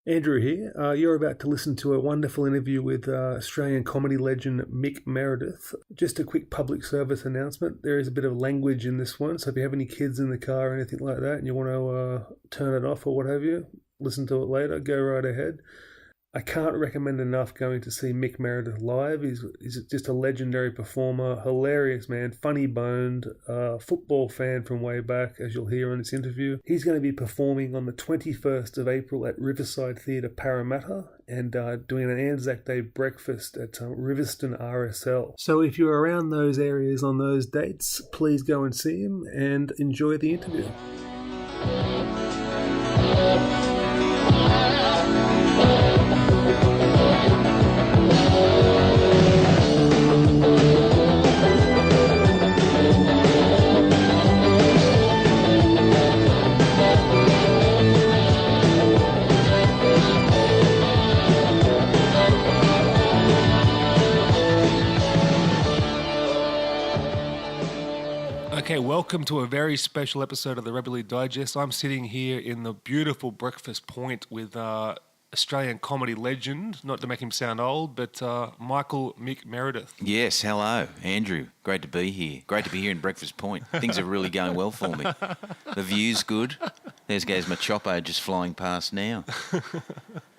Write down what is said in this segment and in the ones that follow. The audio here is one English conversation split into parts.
Andrew here. You're about to listen to a wonderful interview with Australian comedy legend Mick Meredith. Just a quick public service announcement. There is a bit of language in this one, so if you have any kids in the car or anything like that and you want to turn it off or what have you, listen to it later, go right ahead. I can't recommend enough going to see Mick Meredith live. He's just a legendary performer, hilarious man, funny boned, football fan from way back, as you'll hear in this interview. He's going to be performing on the 21st of April at Riverside Theatre, Parramatta, and doing an Anzac Day breakfast at Riverston RSL. So if you're around those areas on those dates, please go and see him and enjoy the interview. Okay, welcome to a very special episode of the Rugby League Digest. I'm sitting here in the beautiful Breakfast Point with Australian comedy legend, not to make him sound old, but Michael Mick Meredith. Yes, hello, Andrew. Great to be here. Great to be here in Breakfast Point. Things are really going well for me. The view's good. There's goes my chopper just flying past now.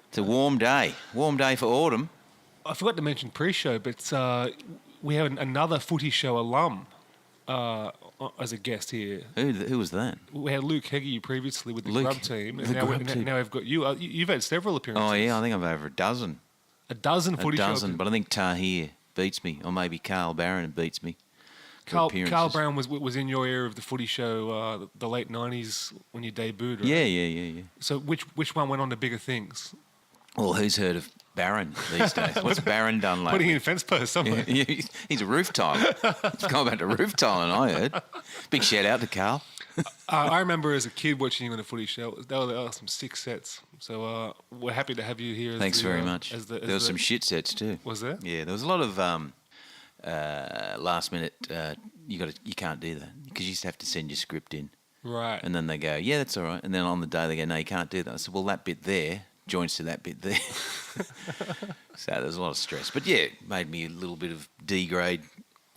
It's a warm day for autumn. I forgot to mention pre-show, but we have another footy show alum as a guest here. Who was that? We had Luke Heggie previously with the Grub team, and now we've got you. You've had several appearances. Oh, yeah, I think I've over a dozen. A dozen footy shows? A dozen, but I think Tahir beats me, or maybe Carl Barron beats me. Carl Brown was in your era of the footy show, the late 90s when you debuted, right? Yeah. So which one went on to bigger things? Well, who's heard of Barron these days? What's Barron done lately? Putting in fence posts somewhere. Yeah, he's a roof tiler. He's gone back to roof tiling, I heard. Big shout out to Carl. I remember as a kid watching you on the footy show. There were some sick sets. So we're happy to have you here. Thanks very much. There were some shit sets too. Was there? Yeah, there was a lot of last minute. You can't do that because you used to have to send your script in. Right. And then they go, yeah, that's all right. And then on the day they go, no, you can't do that. I said, well, that bit there joins to that bit there. So there's a lot of stress. But yeah, it made me a little bit of D-grade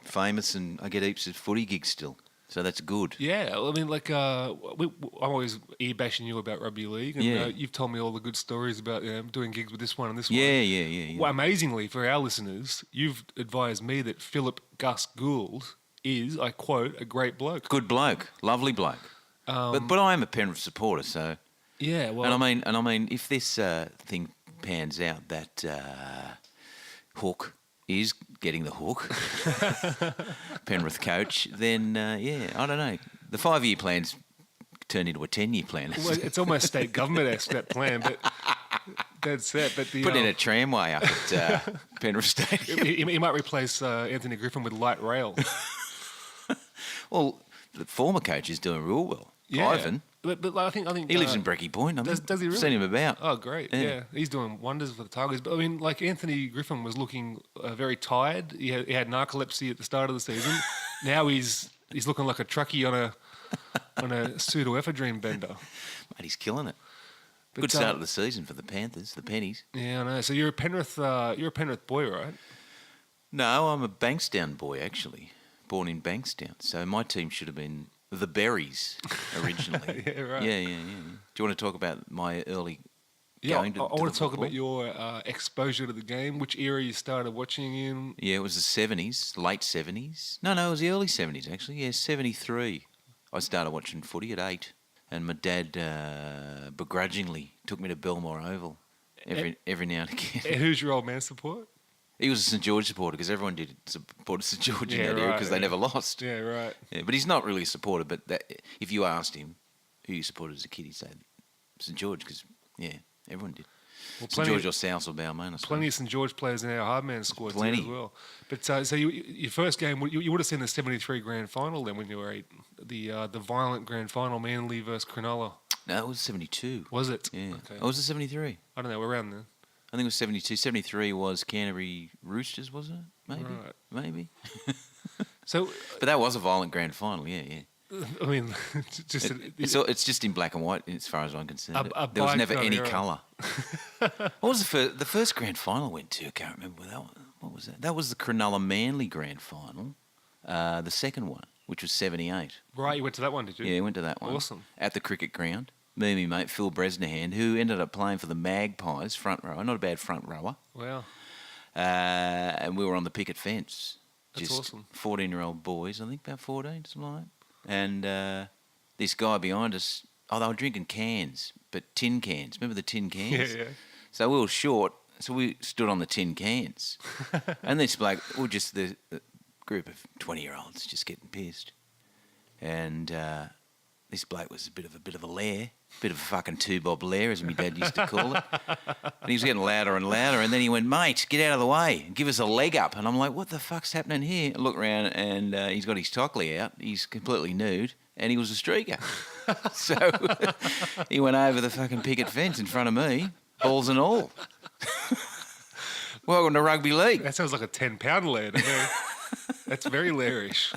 famous, and I get heaps of footy gigs still. So that's good. Yeah, I mean, I'm always ear-bashing you about rugby league, and you've told me all the good stories about doing gigs with this one and this one. Yeah. Well, amazingly, for our listeners, you've advised me that Philip Gus Gould is, I quote, a great bloke. Good bloke. Lovely bloke. But I am a Penrith supporter, so... Yeah, well... And I mean, if this thing pans out that Hook is getting the hook, Penrith coach, then, I don't know. The 5-year plan's turned into a 10-year plan. Well, it's almost state government-esque, that plan, but that's it. But put in a tramway up at Penrith Stadium. He might replace Anthony Griffin with light rail. Well, the former coach is doing real well. Yeah. Ivan. But I think he lives in Brecky Point. Does he really? I've seen him about. Oh, great! Yeah, he's doing wonders for the Tigers. But I mean, like Anthony Griffin was looking very tired. He had narcolepsy at the start of the season. Now he's looking like a truckie on a pseudoephedrine bender. Mate, he's killing it. Good start of the season for the Panthers, the Pennies. Yeah, I know. So you're a Penrith boy, right? No, I'm a Bankstown boy actually, born in Bankstown. So my team should have been the Berries originally. Yeah, right. Yeah. Do you want to talk about my early going to I want to talk football? about your exposure to the game, which era you started watching in. Yeah, it was the 70s, late 70s. No, it was the early 70s actually. Yeah, 73. I started watching footy at 8, and my dad begrudgingly took me to Belmore Oval every now and again. And who's your old man support? He was a St George supporter because everyone did support St George in that era because they never lost. Yeah, right. Yeah, but he's not really a supporter. But if you asked him who you supported as a kid, he'd say St George because, everyone did. Well, St George or South or Balmain. Plenty of St George players in our Hardman squad as well. But so your first game, you would have seen the 73 grand final then when you were 8, the violent grand final, Manly versus Cronulla. No, it was 72. Was it? Yeah. Okay. Oh, was it 73? I don't know, we're around then. I think it was 72. 73 was Canterbury Roosters, was it? Maybe. Right. Maybe. So, but that was a violent grand final, yeah. I mean, just It's just in black and white as far as I'm concerned. A There was never bygone any era. colour. What was the first grand final I went to? I can't remember what that was. What was that? That was the Cronulla Manly grand final, the second one, which was 78. right. You went to that one, did you? Yeah, I went to that one. Awesome. At the cricket ground. Me and my mate Phil Bresnahan, who ended up playing for the Magpies, front rower, not a bad front rower. Wow. And we were on the picket fence. That's just awesome. 14-year-old boys, I think about 14, something like that. And this guy behind us, they were drinking cans, but tin cans. Remember the tin cans? Yeah. So we were short, so we stood on the tin cans. And this bloke, just the group of 20-year-olds just getting pissed. And this bloke was a bit of a lair, bit of a fucking two-bob lair, as my dad used to call it. And he was getting louder and louder, and then he went, "Mate, get out of the way and give us a leg up." And I'm like, "What the fuck's happening here?" I look around, and he's got his tockley out. He's completely nude, and he was a streaker. So he went over the fucking picket fence in front of me, balls and all. Welcome to rugby league. That sounds like a 10-pound lad. That's very lairish.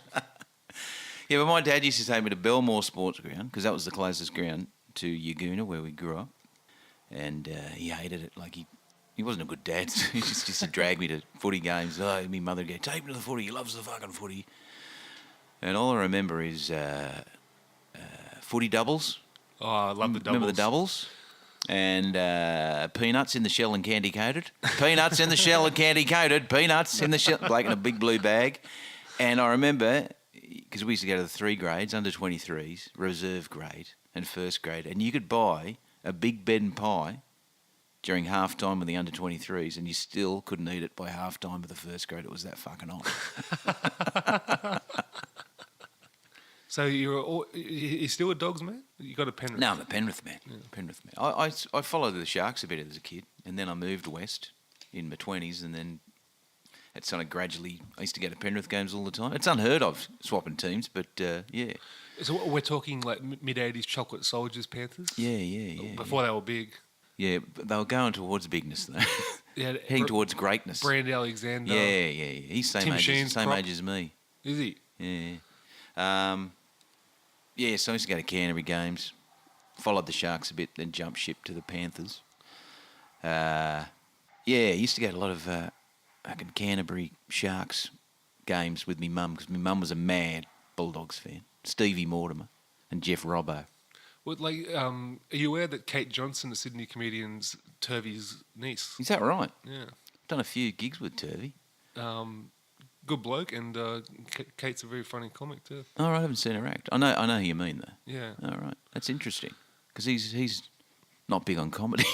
Yeah, but my dad used to take me to Belmore Sports Ground because that was the closest ground to Yagoona where we grew up. And he hated it. Like, he wasn't a good dad. So he just used to drag me to footy games. Oh, my mother would go, "Take me to the footy. He loves the fucking footy." And all I remember is footy doubles. Oh, I love the doubles. Remember the doubles? And peanuts in the shell and candy coated. Peanuts in the shell and candy coated. Peanuts in the shell. Like in a big blue bag. And I remember, because we used to go to the 3 grades, under 23s, reserve grade and first grade, and you could buy a big bed and pie during half time with the under 23s, and you still couldn't eat it by half time of the first grade. It was that fucking hot. So you're still a Dogs man? You got a Penrith? No, I'm a Penrith man. Yeah. Penrith man. I followed the Sharks a bit as a kid, and then I moved west in my 20s, and then it's sort of gradually. I used to go to Penrith games all the time. It's unheard of swapping teams, but yeah. So we're talking like mid-80s Chocolate Soldiers Panthers? Yeah. Before they were big. Yeah, but they were going towards bigness though. Yeah, heading towards greatness. Brand Alexander. Yeah. He's same age as me. Is he? Yeah. Yeah, so I used to go to Canterbury games, followed the Sharks a bit, then jumped ship to the Panthers. I used to go to a lot of fucking Canterbury Sharks games with me mum, because my mum was a mad Bulldogs fan. Stevie Mortimer and Jeff Robbo. Well, are you aware that Kate Johnson, the Sydney comedian's Turvey's niece? Is that right? Yeah. Done a few gigs with Turvey. Good bloke, and Kate's a very funny comic too. Oh, I haven't seen her act. I know who you mean though. Yeah. All right, that's interesting because he's not big on comedy.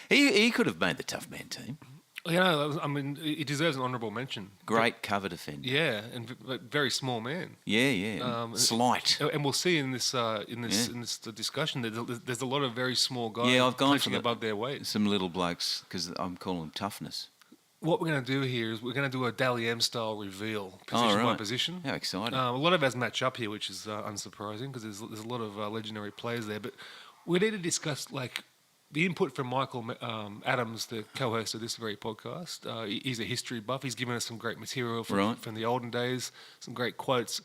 He could have made the tough man team. You know, I mean, he deserves an honourable mention. Great cover defender. Yeah, and very small man. Yeah. Slight. And we'll see in this discussion that there's a lot of very small guys. Yeah, I've gone punching for above their weight. Some little blokes because I'm calling them toughness. What we're going to do here is we're going to do a Dally M style reveal, position by position. How exciting! A lot of us match up here, which is unsurprising because there's a lot of legendary players there. But we need to discuss the input from Michael Adams, the co-host of this very podcast. He's a history buff. He's given us some great material from the olden days, some great quotes.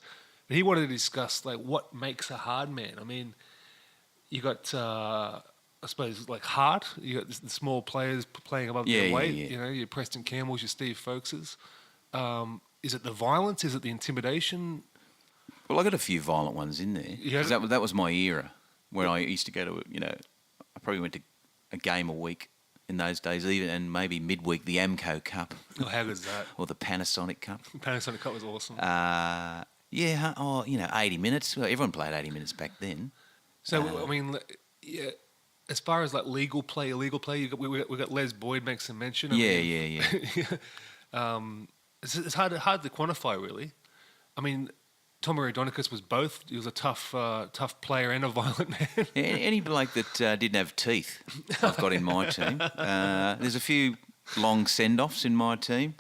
But he wanted to discuss what makes a hard man. I mean, you got I suppose heart. You got the small players playing above their weight. Yeah. You know, your Preston Campbells, your Steve Folkeses. Is it the violence? Is it the intimidation? Well, I got a few violent ones in there. Yeah. That was my era when I used to go to I probably went to a game a week in those days, even, and maybe midweek, the Amco Cup. Oh, how good is that? Or the Panasonic Cup. Panasonic Cup was awesome. 80 minutes. Well, everyone played 80 minutes back then. So, I mean, as far as legal play, illegal play, we got Les Boyd makes some mention. Yeah. It's hard to quantify, really. I mean, Tom Aridonicus was both. He was a tough player and a violent man. Any bloke that didn't have teeth, I've got in my team. There's a few long send-offs in my team.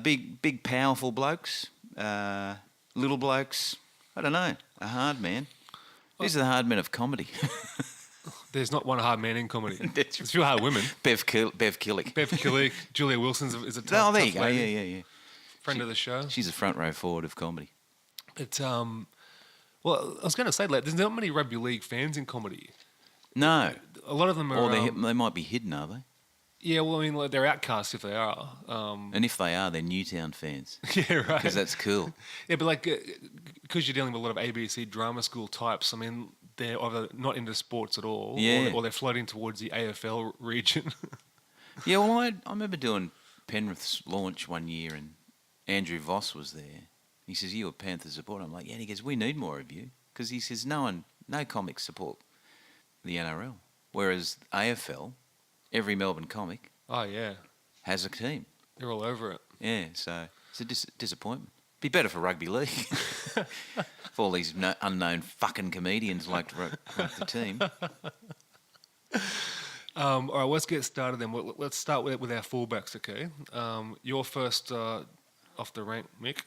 Big, powerful blokes. Little blokes. I don't know. A hard man. These are the hard men of comedy. There's not one hard man in comedy. There's a few hard women. Bev Killick. Bev Killick. Julia Wilson's is a tough there you go. lady. Yeah. Friend of the show. She's a front row forward of comedy. But well, I was going to say, like, there's not many rugby league fans in comedy. No. A lot of them are. Or they might be hidden, are they? Yeah, well, I mean, like, they're outcasts if they are. And if they are, they're Newtown fans. Yeah, right. Because that's cool. Yeah, but like, because you're dealing with a lot of ABC drama school types, I mean, they're either not into sports at all, Yeah. or they're floating towards the AFL region. Yeah, well, I remember doing Penrith's launch one year and Andrew Voss was there. He says, "You a Panther supporter?" I'm like, "Yeah." And he goes, "We need more of you." Because he says, no comics support the NRL. Whereas AFL, every Melbourne comic Oh, yeah. has a team. They're all over it. Yeah, so it's a disappointment. Be better for rugby league. If all these unknown fucking comedians like to run the team. All right, let's get started then. Let's start with our fullbacks, okay? You're first off the rank, Mick.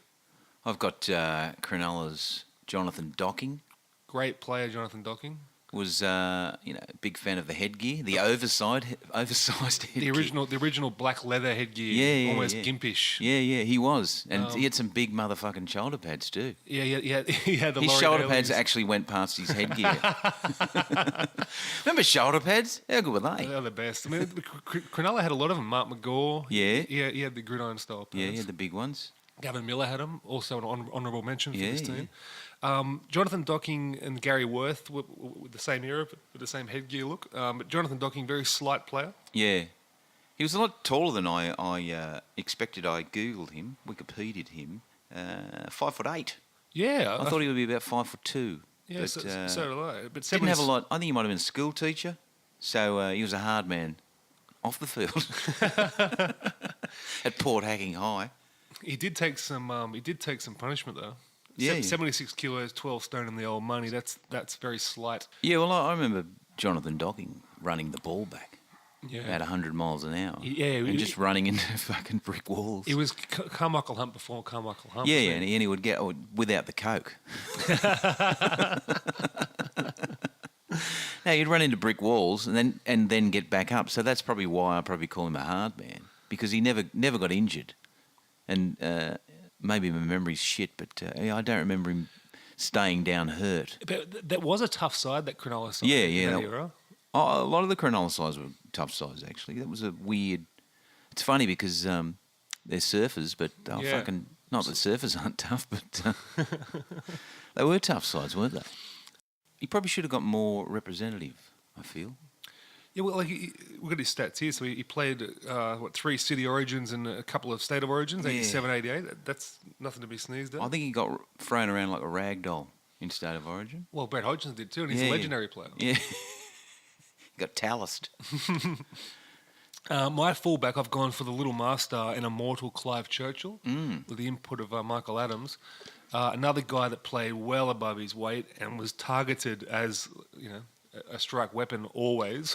I've got Cronulla's Jonathan Docking. Great player, Jonathan Docking. Was a big fan of the headgear, the oversized headgear. The original black leather headgear, Yeah, almost yeah. gimpish. Yeah, he was, and he had some big motherfucking shoulder pads too. Yeah, he had the His Laurie shoulder Daly's. pads actually went past his headgear. Remember shoulder pads? How good were they? They're the best. I mean, Cronulla had a lot of them. Mark McGaw. Yeah. He had the gridiron style pads. Yeah, he had the big ones. Gavin Miller had them. Also an honourable mention for Yeah, this team. Jonathan Docking and Gary Worth were the same era, with the same headgear look. But Jonathan Docking, very slight player. Yeah. He was a lot taller than I expected. I Googled him, Wikipedia'd him. 5'8". Yeah. I thought he would be about 5'2". Yeah, but, so did I. But didn't have a lot. I think he might have been a school teacher, so he was a hard man off the field at Port Hacking High. He did take some punishment though. Yeah, 76 kilos, 12 stone in the old money. That's very slight. Yeah, well, I remember Jonathan Docking running the ball back at 100 miles an hour. Yeah, and just running into fucking brick walls. It was Carmichael Hunt before Carmichael Hunt. Yeah, and he would get without the coke. Now you'd run into brick walls and then get back up. So that's probably why I probably call him a hard man, because he never got injured. And maybe my memory's shit, but I don't remember him staying down hurt. But that was a tough side, that Cronulla side. Yeah. In that era. A lot of the Cronulla sides were tough sides, actually. That was a weird... It's funny because they're surfers, but fucking... Not that surfers aren't tough, but they were tough sides, weren't they? He probably should have got more representative, I feel. Yeah, well, we've got his stats here. So he played, 3 city origins and a couple of state of origins, 87, 88. That's nothing to be sneezed at. I think he got thrown around like a rag doll in state of origin. Well, Brad Hodgins did too, and he's a legendary player. Yeah. He got taliced. My fullback, I've gone for the little master and immortal Clive Churchill with the input of Michael Adams. Another guy that played well above his weight and was targeted as, a strike weapon always.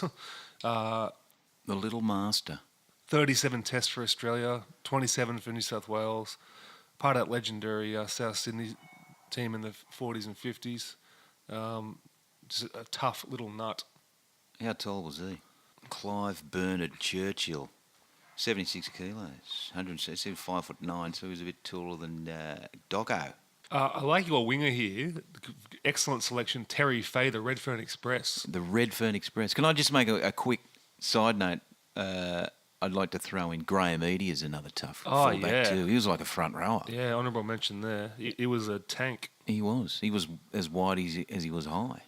The little master. 37 tests for Australia, 27 for New South Wales. Part of that legendary South Sydney team in the 40s and 50s. Just a tough little nut. How tall was he? Clive Bernard Churchill. 76 kilos. 5'9", so he was a bit taller than Doggo. I like your winger here. Excellent selection. Terry Fay, the Redfern Express. The Redfern Express. Can I just make a quick side note? I'd like to throw in Graham Eady as another tough fullback too. He was like a front rower. Yeah, honourable mention there. It was a tank. He was. He was as wide as he was high.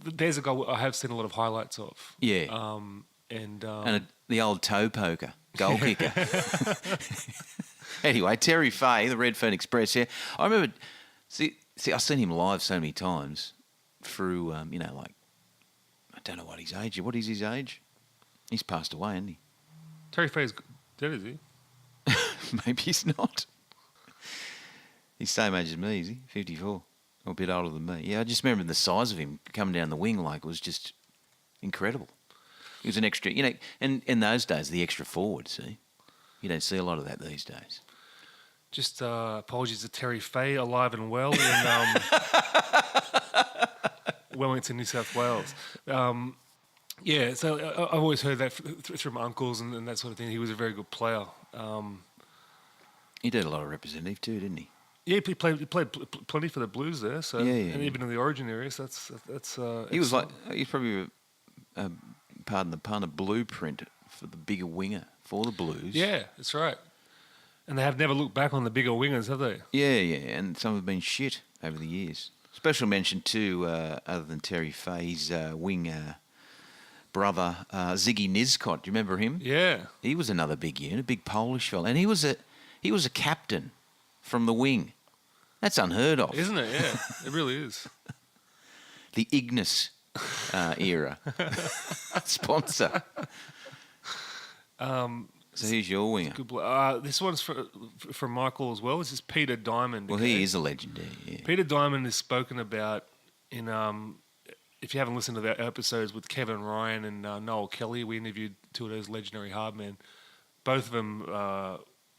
There's a guy I have seen a lot of highlights of. Yeah. The old toe poker, goal kicker. Anyway, Terry Fay, the Redfern Express. Yeah, I remember. See, I've seen him live so many times through, I don't know what his age is. What is his age? He's passed away, hasn't he? Terry Fay's dead, is he? Maybe he's not. He's same age as me, is he? 54. Or a bit older than me. Yeah, I just remember the size of him coming down the wing it was just incredible. He was an extra, and in those days, the extra forward, see? You don't see a lot of that these days. Just apologies to Terry Fay, alive and well in Wellington, New South Wales. Yeah, so I've always heard that from uncles and that sort of thing. He was a very good player. He did a lot of representative too, didn't he? Yeah, he played plenty for the Blues there. So Yeah. and even in the Origin areas, that's. He was he's probably pardon the pun, a blueprint for the bigger winger for the Blues. Yeah, that's right. And they have never looked back on the bigger wingers, have they? Yeah, and some have been shit over the years. Special mention too, other than Terry Fay's wing brother, Ziggy Nizkot. Do you remember him? Yeah. He was another big unit, a big Polish fella, and he was a captain from the wing. That's unheard of, Isn't it? Yeah, it really is. The Ignis era sponsor. So who's your winger? Good this one's from Michael as well. This is Peter Diamond. Well, he is a legendary. Yeah. Peter Diamond is spoken about in. If you haven't listened to the episodes with Kevin Ryan and Noel Kelly, we interviewed two of those legendary hardmen. Both of them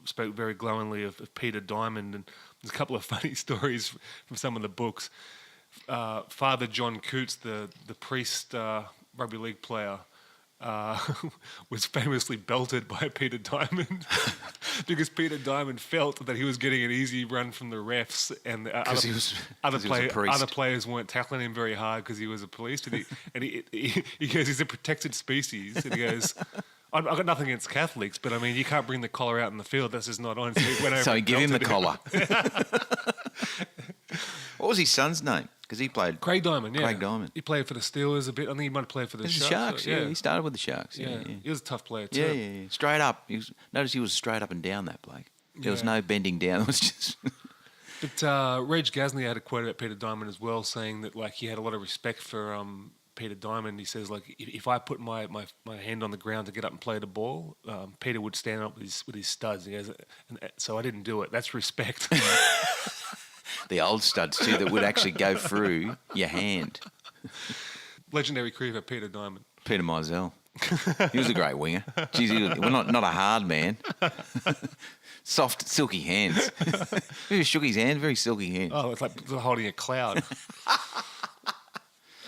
spoke very glowingly of Peter Diamond, and there's a couple of funny stories from some of the books. Father John Coots, the priest rugby league player, was famously belted by Peter Diamond because Peter Diamond felt that he was getting an easy run from the refs, and other players weren't tackling him very hard because he was a priest. And he goes, he's a protected species, and he goes, I've got nothing against Catholics, but I mean, you can't bring the collar out in the field. That's just not on. So he went over So he and gave him the belted collar. What was his son's name? Because he played... Craig Diamond, yeah. Craig Diamond. He played for the Steelers a bit. I think he might have played for the Sharks. Sharks, yeah. He started with the Sharks. Yeah. He was a tough player too. Yeah. Straight up. Notice he was straight up and down, that bloke. There was no bending down. It was just... But Reg Gasnier had a quote about Peter Diamond as well, saying that like he had a lot of respect for Peter Diamond. He says like if I put my hand on the ground to get up and play the ball, Peter would stand up with his studs. He goes, so I didn't do it. That's respect. The old studs too that would actually go through your hand. Legendary career for Peter Diamond. Peter Mizell. He was a great winger. Jeez, he was not a hard man. Soft, silky hands. He shook his hand, very silky hands. Oh, it's like holding a cloud.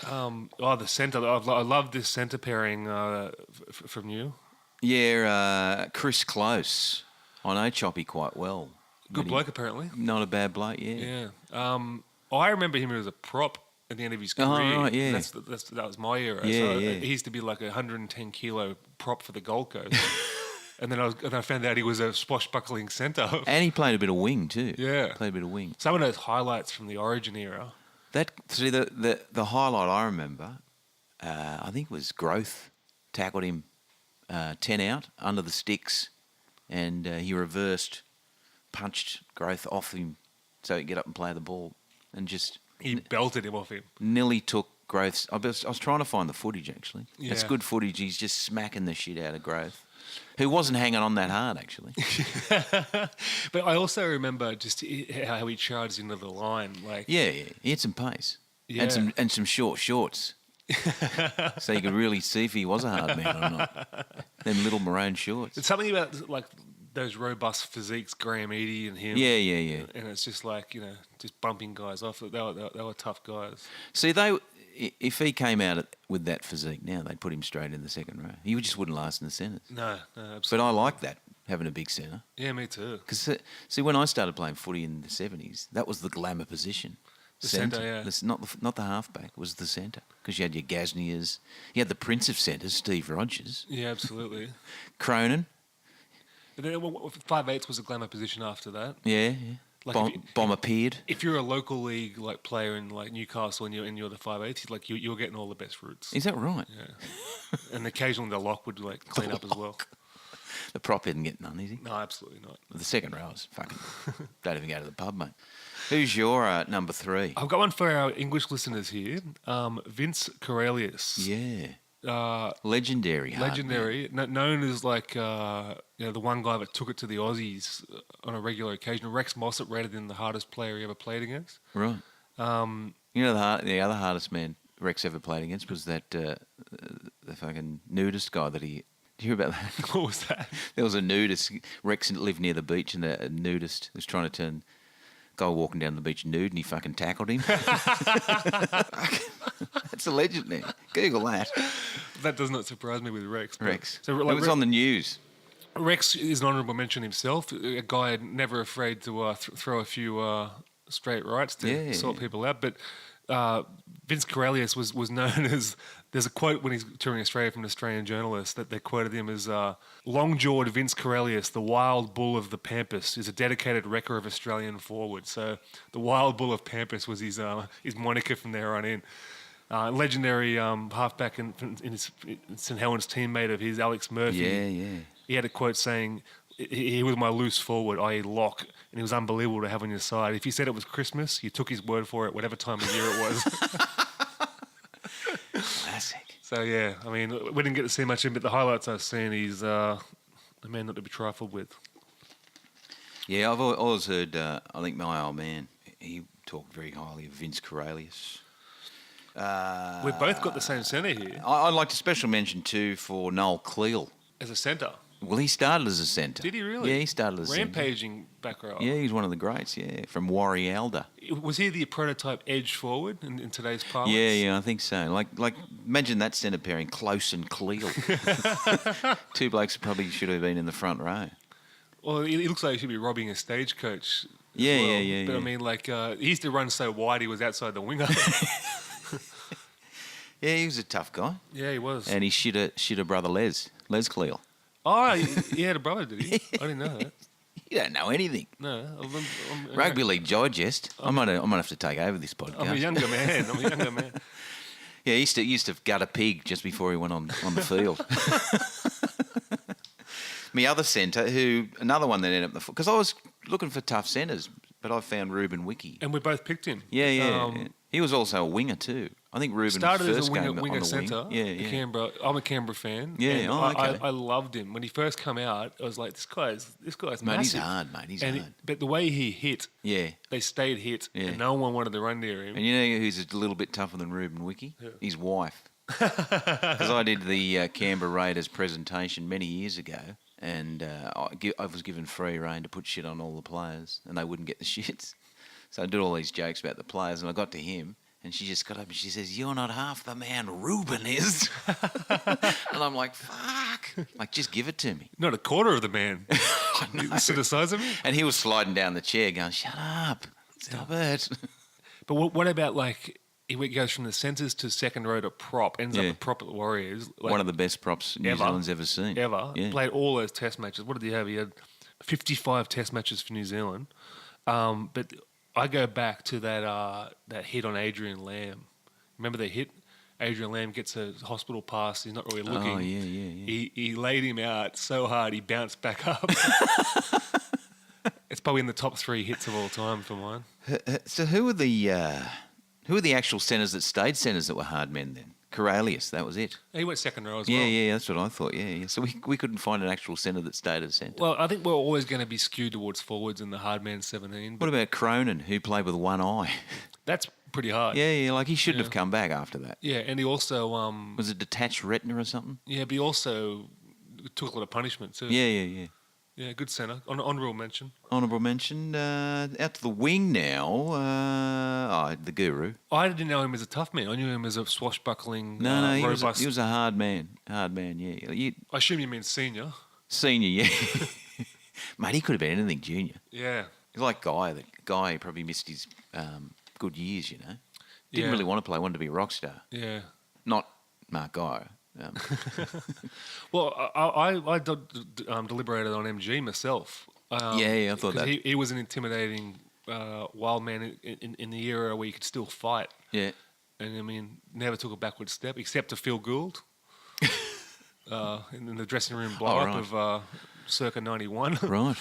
The centre. I love this centre pairing from you. Yeah, Chris Close. I know Choppy quite well. Good bloke, apparently. Not a bad bloke, yeah. Yeah. I remember him as a prop at the end of his career. Oh, right, yeah. That was my era. Yeah, so yeah. He used to be like a 110 kilo prop for the Gold Coast. And then I found out he was a swashbuckling centre. And he played a bit of wing too. Yeah. Played a bit of wing. Some of those highlights from the Origin era. The highlight I remember, I think was Growth tackled him 10 out under the sticks, and he reversed, punched Growth off him so he could get up and play the ball, and just He belted him off him. nearly took Growth's. I was trying to find the footage actually. Yeah. It's good footage. He's just smacking the shit out of Growth, who wasn't hanging on that hard actually. But I also remember just how he charged into the line. Like Yeah, he had some pace. Yeah. And some short shorts. So you could really see if he was a hard man or not. Them little maroon shorts. It's something about like those robust physiques, Graham Eady and him. Yeah. And it's just like, just bumping guys off. They were tough guys. See, if he came out with that physique now, they'd put him straight in the second row. He just wouldn't last in the centres. No, absolutely. But I like that, having a big centre. Yeah, me too. Because, see, when I started playing footy in the 70s, that was the glamour position. The centre, yeah. It's not the halfback, it was the centre. Because you had your Gasniers. You had the Prince of Centres, Steve Rogers. Yeah, absolutely. Cronin. But then 5/8 was a glamour position after that. Yeah. Like Bomb appeared. If you're a local league like player in like Newcastle and you're the 5/8, like you're getting all the best routes. Is that right? Yeah. And occasionally the lock would like clean up as well. The prop didn't get none, is he? No, absolutely not. The second row is fucking... don't even go to the pub, mate. Who's your number 3? I've got one for our English listeners here. Vince Corellius. Yeah. Legendary. Legendary. Known as like, the one guy that took it to the Aussies on a regular occasion. Rex Mossop rated him the hardest player he ever played against. Right. The other hardest man Rex ever played against was that the fucking nudist guy that he... Did you hear about that? What was that? There was a nudist. Rex lived near the beach, and a nudist was trying to turn... Guy walking down the beach nude, and he fucking tackled him. That's a legend, man. Google that. That does not surprise me with Rex. Rex. So, it was on the news. Rex is an honourable mention himself. A guy never afraid to throw a few straight rights to sort people out. But Vince Corellius was known as. There's a quote when he's touring Australia from an Australian journalist that they quoted him as long-jawed Vince Corellius, the wild bull of the Pampas, is a dedicated wrecker of Australian forward. So the wild bull of Pampas was his moniker from there on in. Legendary halfback in St Helens teammate of his, Alex Murphy. Yeah. He had a quote saying, he was my loose forward, i.e. lock, and he was unbelievable to have on your side. If he said it was Christmas, you took his word for it, whatever time of year it was. Classic. So, yeah, I mean, we didn't get to see much of him, but the highlights I've seen, he's a man not to be trifled with. Yeah, I've always heard, I think my old man, he talked very highly of Vince Corellius. We've both got the same centre here. I'd like to special mention too for Noel Cleal. As a centre. Well, he started as a centre. Did he really? Yeah, he started as a centre. Rampaging back row. Yeah, he's one of the greats, from Warrialda. Was he the prototype edge forward in today's parlance? Yeah, I think so. Like imagine that centre pairing, Close and Cleal. Two blokes who probably should have been in the front row. Well, he looks like he should be robbing a stagecoach. Yeah. But I mean, he used to run so wide he was outside the winger. Yeah, he was a tough guy. Yeah, he was. And he shit a brother Les Cleal. Oh, he had a brother, did he? I didn't know that. You don't know anything. No. Rugby League Digest. I might have to take over this podcast. I'm a younger man. Yeah, he used to gut a pig just before he went on the field. My other centre, another one that ended up because I was looking for tough centres, but I found Ruben Wiki. And we both picked him. Yeah. He was also a winger too. I think Ruben started first as a winger on the centre. wing. Yeah. Canberra. I'm a Canberra fan. Yeah, okay. I loved him when he first came out. I was like, this guy's massive. Mate, he's hard, mate. He's hard. But the way he hit, they stayed hit, Yeah. and no one wanted to run near him. And you know who's a little bit tougher than Ruben Wiki? Yeah. His wife. Because I did the Canberra Raiders presentation many years ago, and I was given free rein to put shit on all the players, and they wouldn't get the shits. So I did all these jokes about the players, and I got to him, and she just got up and she says, "You're not half the man Ruben is." And I'm like, fuck. Like, just give it to me. Not a quarter of the man. To the size of me. And he was sliding down the chair going, "Shut up. Stop it." But what about, he goes from the centres to second row to prop, ends up a prop at the Warriors. One of the best props New Zealand's ever seen. Ever. Yeah. Played all those test matches. What did he have? He had 55 test matches for New Zealand. But I go back to that hit on Adrian Lamb. Remember the hit? Adrian Lamb gets a hospital pass. He's not really looking. Oh, yeah. He laid him out so hard he bounced back up. It's probably in the top 3 hits of all time for mine. So who were the actual centres that stayed centres that were hard men then? Corellius, that was it. He went second row as well. Yeah, that's what I thought. Yeah. So we couldn't find an actual centre that stayed at centre. Well, I think we're always going to be skewed towards forwards in the Hardman 17. What about Cronin, who played with one eye? That's pretty hard. Yeah, he shouldn't have come back after that. Yeah, and he also... was it detached retina or something? Yeah, but he also took a lot of punishment too. Yeah. Yeah, good centre. Honourable mention. Honourable mention. Out to the wing now. The Guru. I didn't know him as a tough man. I knew him as a swashbuckling, No, robust... he was a hard man. Yeah. I assume you mean senior. Senior, yeah. Mate, he could have been anything junior. Yeah. He's like Guy. That Guy probably missed his good years, you know. Didn't really want to play, wanted to be a rock star. Yeah. Not Mark Guy. Well, I deliberated on MG myself. I thought that. He was an intimidating wild man in the era where you could still fight. Yeah. And, I mean, never took a backward step, except to Phil Gould in the dressing room blow-up of circa 91. Right.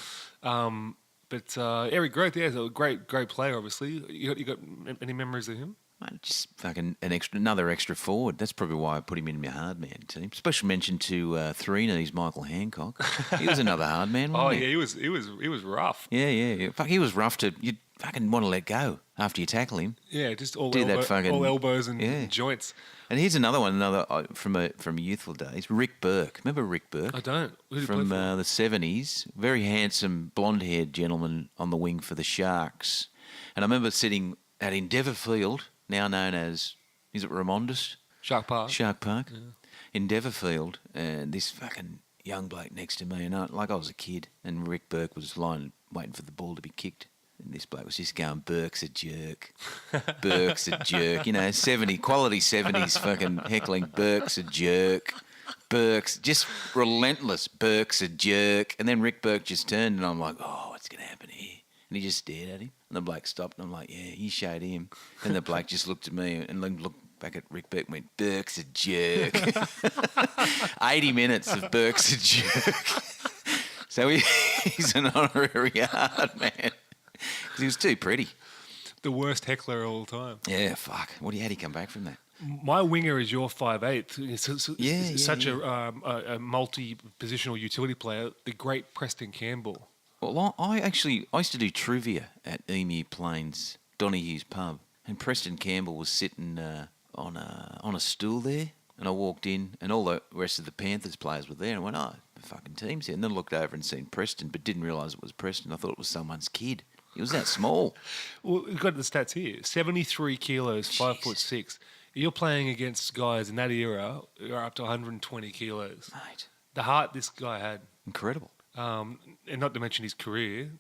But Eric Groth, is a great player, obviously. You got any memories of him? Just fucking another extra forward. That's probably why I put him in my hard man team. Special mention to Three Knees Michael Hancock. He was another hard man. Wasn't he? He was rough. Yeah. Fuck, he was rough to you. Fucking want to let go after you tackle him. Yeah, just all elbows and joints. And here's another one, from youthful days. Rick Burke. Remember Rick Burke? I don't. Who did he from play for? the 70s. Very handsome, blonde-haired gentleman on the wing for the Sharks. And I remember sitting at Endeavour Field, now known as, is it Ramondis? Shark Park. Yeah. Endeavour Field, and this fucking young bloke next to me, and I was a kid, and Rick Burke was lying waiting for the ball to be kicked. And this bloke was just going, Burke's a jerk. Burke's a jerk. 70, quality 70s fucking heckling, Burke's a jerk. Burke's just relentless. Burke's a jerk. And then Rick Burke just turned, and I'm like, oh, what's going to happen here? And he just stared at him. And the bloke stopped, and I'm like, yeah, you showed him. And the bloke just looked at me and looked back at Rick Burke and went, Burke's a jerk. 80 minutes of Burke's a jerk. So he's an honorary hard man. Because he was too pretty. The worst heckler of all time. Yeah, fuck. How did he come back from that? My winger is your 5'8". It's such yeah. a multi-positional utility player, the great Preston Campbell. Well, I used to do trivia at Emu Plains, Donohue's pub, and Preston Campbell was sitting on a stool there, and I walked in, and all the rest of the Panthers players were there, and I went, oh, the fucking team's here. And then I looked over and seen Preston, but didn't realise it was Preston. I thought it was someone's kid. He was that small. Well, we've got the stats here. 73 kilos, 5'6". You're playing against guys in that era who are up to 120 kilos. Mate. The heart this guy had. Incredible. And not to mention his career,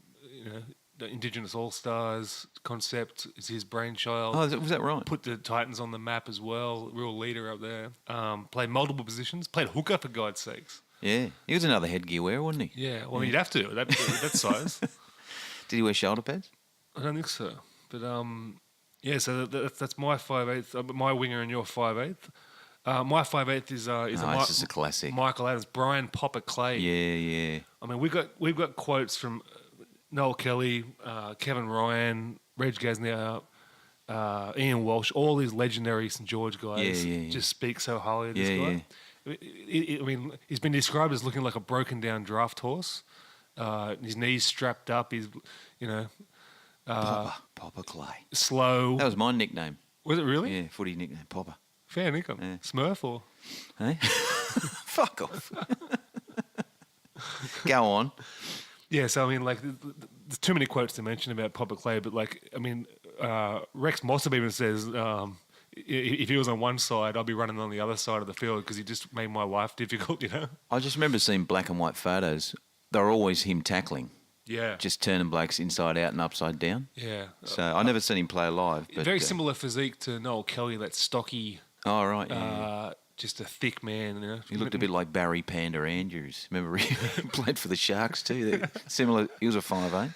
the Indigenous All-Stars concept is his brainchild. Oh, was that right? Put the Titans on the map as well. Real leader up there. Played multiple positions. Played hooker, for God's sakes. Yeah. He was another headgear wearer, wasn't he? Yeah. Well, you'd have to. That size. Did he wear shoulder pads? I don't think so. But, yeah, so that's my 5'8", my winger and your 5'8". My 5'8" is this is a classic. Michael Adams, Brian Popper Clay. Yeah. I mean, we've got quotes from Noel Kelly, Kevin Ryan, Reg Gasnier, Ian Walsh, all these legendary St George guys. Yeah. Just speak so highly of this guy. Yeah. I mean, he's been described as looking like a broken down draft horse. His knees strapped up. He's, Popper Clay. Slow. That was my nickname. Was it really? Yeah, footy nickname, Popper. Fair income. Yeah. Smurf or? Hey? Fuck off. Go on. Yeah, so I mean, like, there's too many quotes to mention about Popper Clay, but like, I mean, Rex Mossop even says, if he was on one side, I'd be running on the other side of the field because he just made my life difficult, I just remember seeing black and white photos. They were always him tackling. Yeah. Just turning blokes inside out and upside down. Yeah. So I never seen him play live. But, very similar physique to Noel Kelly, that stocky. Oh, right. Yeah. Just a thick man. He looked a bit like Barry Panda Andrews. Remember he played for the Sharks too. Similar. He was a 5'8".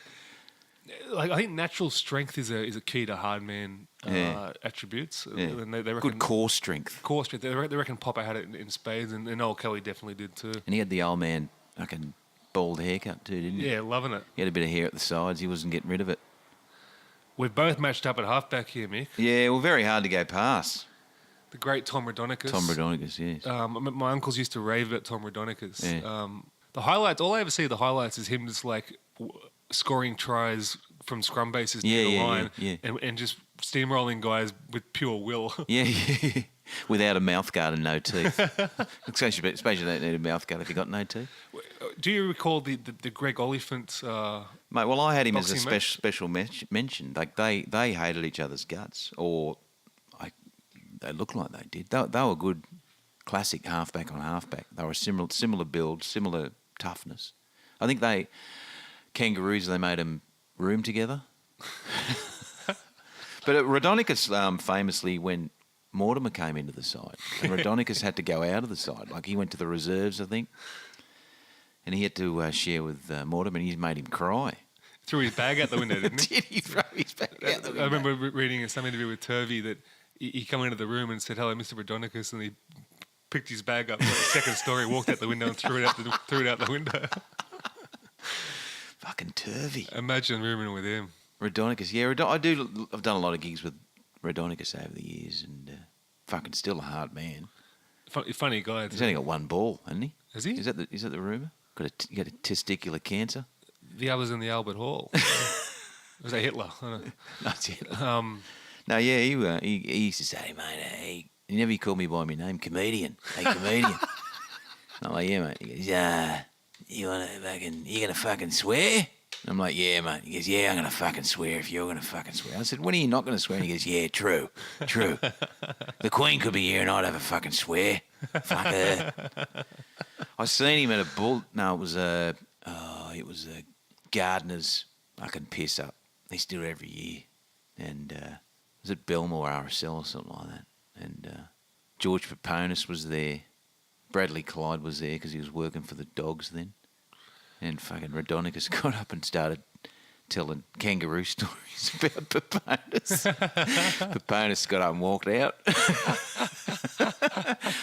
Like, I think natural strength is a key to hardman attributes. Yeah. And they reckon, good core strength. Core strength. They reckon Popper had it in spades, and Noel Kelly definitely did too. And he had the old man fucking bald haircut too, didn't he? Yeah, loving it. He had a bit of hair at the sides. He wasn't getting rid of it. We've both matched up at halfback here, Mick. Yeah, well, very hard to go past. The great Tom Radonicus. Tom Radonicus, yes. My uncles used to rave about Tom Radonicus. Yeah. The highlights, all I ever see of the highlights is him just like scoring tries from scrum bases near the line and just steamrolling guys with pure will. Yeah. Without a mouth guard and no teeth. Especially you don't need a mouth guard if you've got no teeth. Do you recall the Greg Oliphant? Mate, well, I had him as a match? special mention. Like they hated each other's guts, or they looked like they did. They were good, classic halfback on halfback. They were similar build, similar toughness. I think Kangaroos, they made them room together. But Radonicus famously, when Mortimer came into the side, and Radonicus had to go out of the side. Like, he went to the reserves, I think, and he had to share with Mortimer, and he made him cry. Threw his bag out the window, didn't he? Did he throw his bag out the window? I remember reading some interview with Turvey that he came into the room and said, "Hello, Mr. Radonicus," and he picked his bag up, second story, walked out the window and threw it out the window. Fucking Turvey. Imagine rooming with him. Radonicus, yeah, I've done a lot of gigs with Radonicus over the years, and fucking still a hard man. Funny guy. He's only got one ball, hasn't he? Has he? Is that the rumour? He got a testicular cancer. The other's in the Albert Hall. Was that Hitler? I don't know. Not Hitler. No, yeah, he used to say, mate, hey, he never called me by my name, comedian. Hey, comedian. I'm like, yeah, mate. He goes, you gonna fucking swear? And I'm like, yeah, mate. He goes, yeah, I'm gonna fucking swear if you're gonna fucking swear. I said, when are you not gonna swear? And he goes, yeah, true. The Queen could be here and I'd have a fucking swear. Fuck her. I seen him at a bull. No, it was a Gardener's fucking piss up. They used to do it every year, and it was at Belmore RSL or something like that. And George Paponis was there. Bradley Clyde was there because he was working for the Dogs then. And fucking Radonicus got up and started telling kangaroo stories about Paponis. Paponis got up and walked out.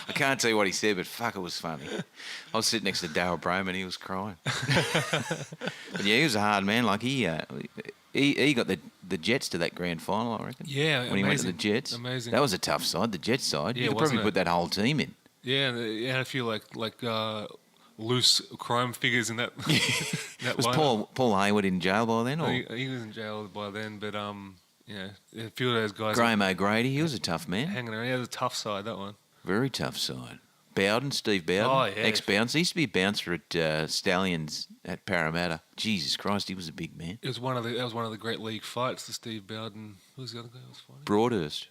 I can't tell you what he said, but fuck, it was funny. I was sitting next to Darryl Broman, he was crying. But yeah, he was a hard man. Like he got the Jets to that grand final, I reckon. Yeah, when he went to the Jets. Amazing. That was a tough side, the Jets side. Yeah, you could probably put that whole team in. Yeah, they had a few like loose crime figures in that. That was Paul Hayward in jail by then? Or? He was in jail by then, but yeah, a few of those guys. Graham O'Grady, he was a tough man. Hanging around, he had a tough side, that one. Very tough side. Bowden, Steve Bowden, ex-bouncer. He used to be a bouncer at Stallions at Parramatta. Jesus Christ, he was a big man. That was one of the great league fights. The Steve Bowden. Who was the other guy who was fighting? Broadhurst.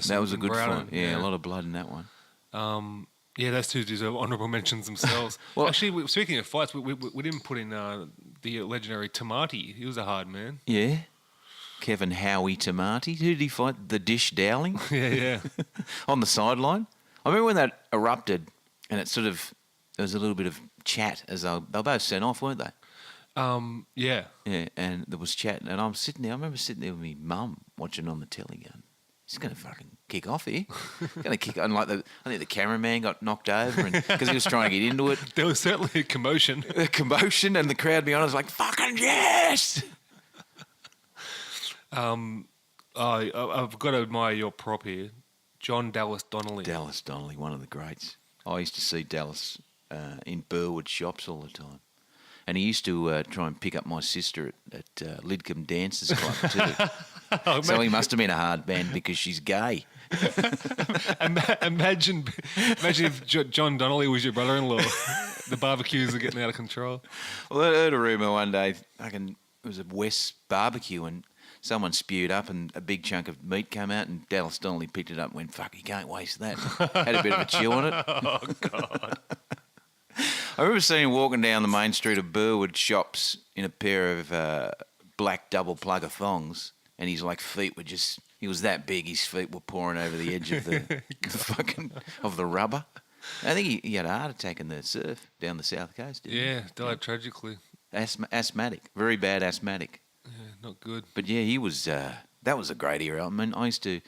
That was a good fight. Yeah, a lot of blood in that one. Yeah, those two deserve honourable mentions themselves. Well, actually, speaking of fights, we didn't put in the legendary Tamati. He was a hard man. Yeah. Kevin Howie Tamati. Who did he fight? The Dish Dowling? Yeah. On the sideline. I remember when that erupted and there was a little bit of chat as they were both sent off, weren't they? Yeah. Yeah, and there was chat. And I remember sitting there with my mum watching on the telly going, he's going to fucking kick off here. Going to kick on. I think the cameraman got knocked over because he was trying to get into it. There was certainly a commotion. And the crowd behind us was like, fucking yes! I've got to admire your prop here. John Dallas Donnelly. Dallas Donnelly, one of the greats. I used to see Dallas in Burwood shops all the time. And he used to try and pick up my sister at Lidcombe Dancers Club too. So he must have been a hard man because she's gay. Imagine if John Donnelly was your brother-in-law. The barbecues are getting out of control. Well, I heard a rumour one day, it was a West barbecue and someone spewed up and a big chunk of meat came out and Dallas Donnelly picked it up and went, fuck, you can't waste that. Had a bit of a chew on it. Oh, God. I remember seeing him walking down the main street of Burwood shops in a pair of black double plugger thongs and his feet were just, he was that big, his feet were pouring over the edge of the rubber. I think he had a heart attack in the surf down the south coast. Yeah, died tragically. Asthmatic, very bad asthmatic. Yeah, not good. But yeah, he was. That was a great era. I mean, I used to,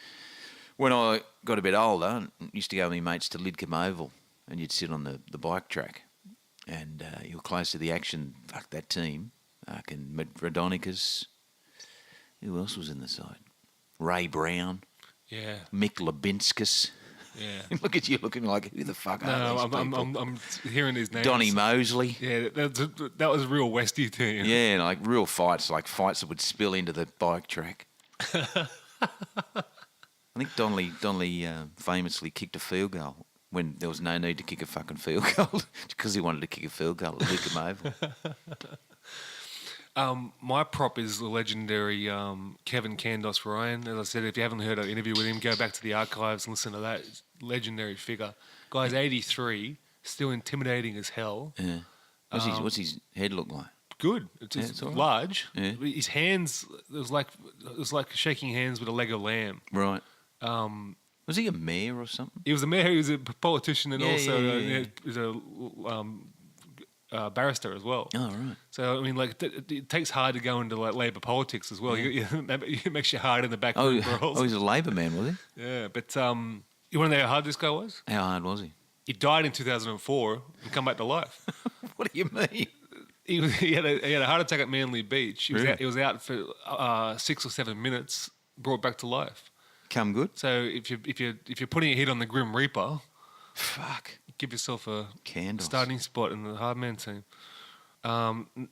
when I got a bit older, I used to go with my mates to Lidcombe Oval, and you'd sit on the bike track, and you were close to the action. Fuck that team. Radonicus. Who else was in the side? Ray Brown. Yeah. Mick Lebinskas. Yeah. Look at you looking like, who the fuck are these people? I'm hearing his name. Donny Mosley. Yeah, that was a real Westie team. Yeah, real fights, fights that would spill into the bike track. I think Donnelly famously kicked a field goal when there was no need to kick a fucking field goal because he wanted to kick a field goal at Lidcombe Oval. My prop is the legendary Kevin Candos Ryan. As I said, if you haven't heard an interview with him, go back to the archives and listen to that. Legendary figure. Guy's 83, still intimidating as hell. Yeah. What's his head look like? Good. It's all right. large. Yeah. His hands, it was like shaking hands with a leg of lamb. Right. Was he a mayor or something? He was a mayor. He was a politician and Yeah. he was a barrister as well. Oh, right. So, I mean, it takes hard to go into Labor politics as well. Yeah. It makes you hard in the back room girls. Oh, he's a Labor man, was he? Yeah, but you want to know how hard this guy was? How hard was he? He died in 2004 and come back to life. What do you mean? He had a heart attack at Manly Beach. Really? He was out for 6 or 7 minutes, brought back to life. Come good? So if you're putting a hit on the Grim Reaper, fuck, give yourself a Candles. starting spot in the Hardman team.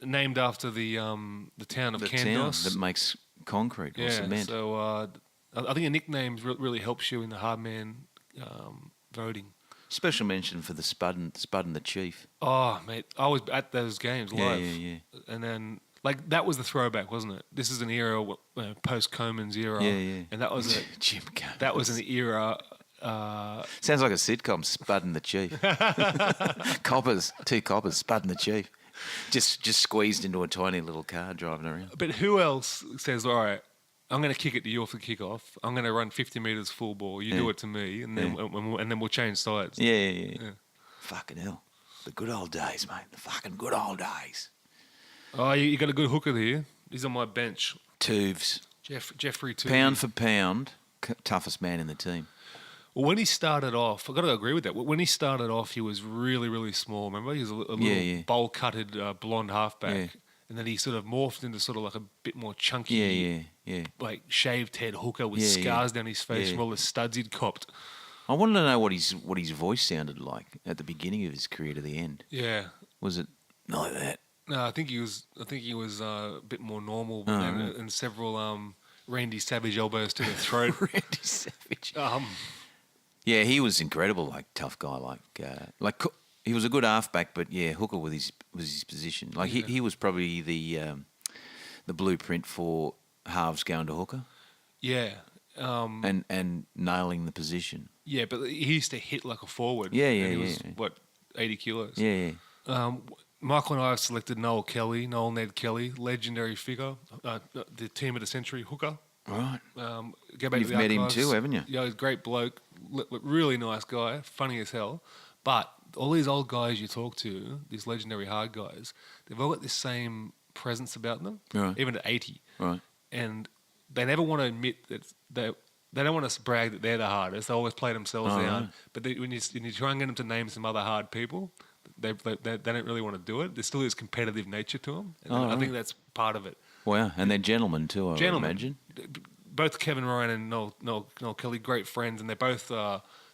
Named after the town of Candos. Town that makes concrete or cement. So I think a nickname really helps you in the Hardman voting. Special mention for the Spud and the Chief. Oh, mate, I was at those games live. Yeah. And then, that was the throwback, wasn't it? This is an era, post Coman's era. Yeah. And that was Jim Coman. that was an era Sounds like a sitcom, Spud and the Chief. Two coppers, Spud and the Chief. Just squeezed into a tiny little car driving around. But who else says, all right, I'm going to kick it to you off the kickoff. I'm going to run 50 metres full ball. You do it to me, and then we'll change sides. Yeah. Fucking hell. The good old days, mate. The fucking good old days. Oh, you got a good hooker here. He's on my bench. Tubes. Jeffrey Tubes. Pound for pound, toughest man in the team. Well, when he started off, I've got to agree with that. When he started off, he was really, really small. Remember? He was a little bowl-cutted blonde halfback. Yeah. And then he sort of morphed into sort of like a bit more chunky, like shaved head hooker with scars down his face from all the studs he'd copped. I wanted to know what his voice sounded like at the beginning of his career to the end. Yeah. Was it like that? No, I think he was a bit more normal and several Randy Savage elbows to the throat. Randy Savage. Yeah, he was incredible. Like tough guy. Like he was a good halfback, but hooker was his position. Like he was probably the blueprint for halves going to hooker. Yeah. And nailing the position. Yeah, but he used to hit like a forward. Yeah. And he was 80 kilos. Yeah. Michael and I have selected Noel Ned Kelly, legendary figure, the team of the century hooker. Right. Go back You've to the met him archives. too, haven't you? Yeah, he's a great bloke, really nice guy, funny as hell. But all these old guys you talk to, these legendary hard guys, they've all got this same presence about them, Right. even at 80. Right. And they never want to admit that they don't want to brag that they're the hardest. They always play themselves down. Right. But when you try and get them to name some other hard people, they don't really want to do it. There's still this competitive nature to them. And I think that's part of it. Wow, and they're gentlemen too, I would imagine. Both Kevin Ryan and Noel Kelly, great friends, and they're both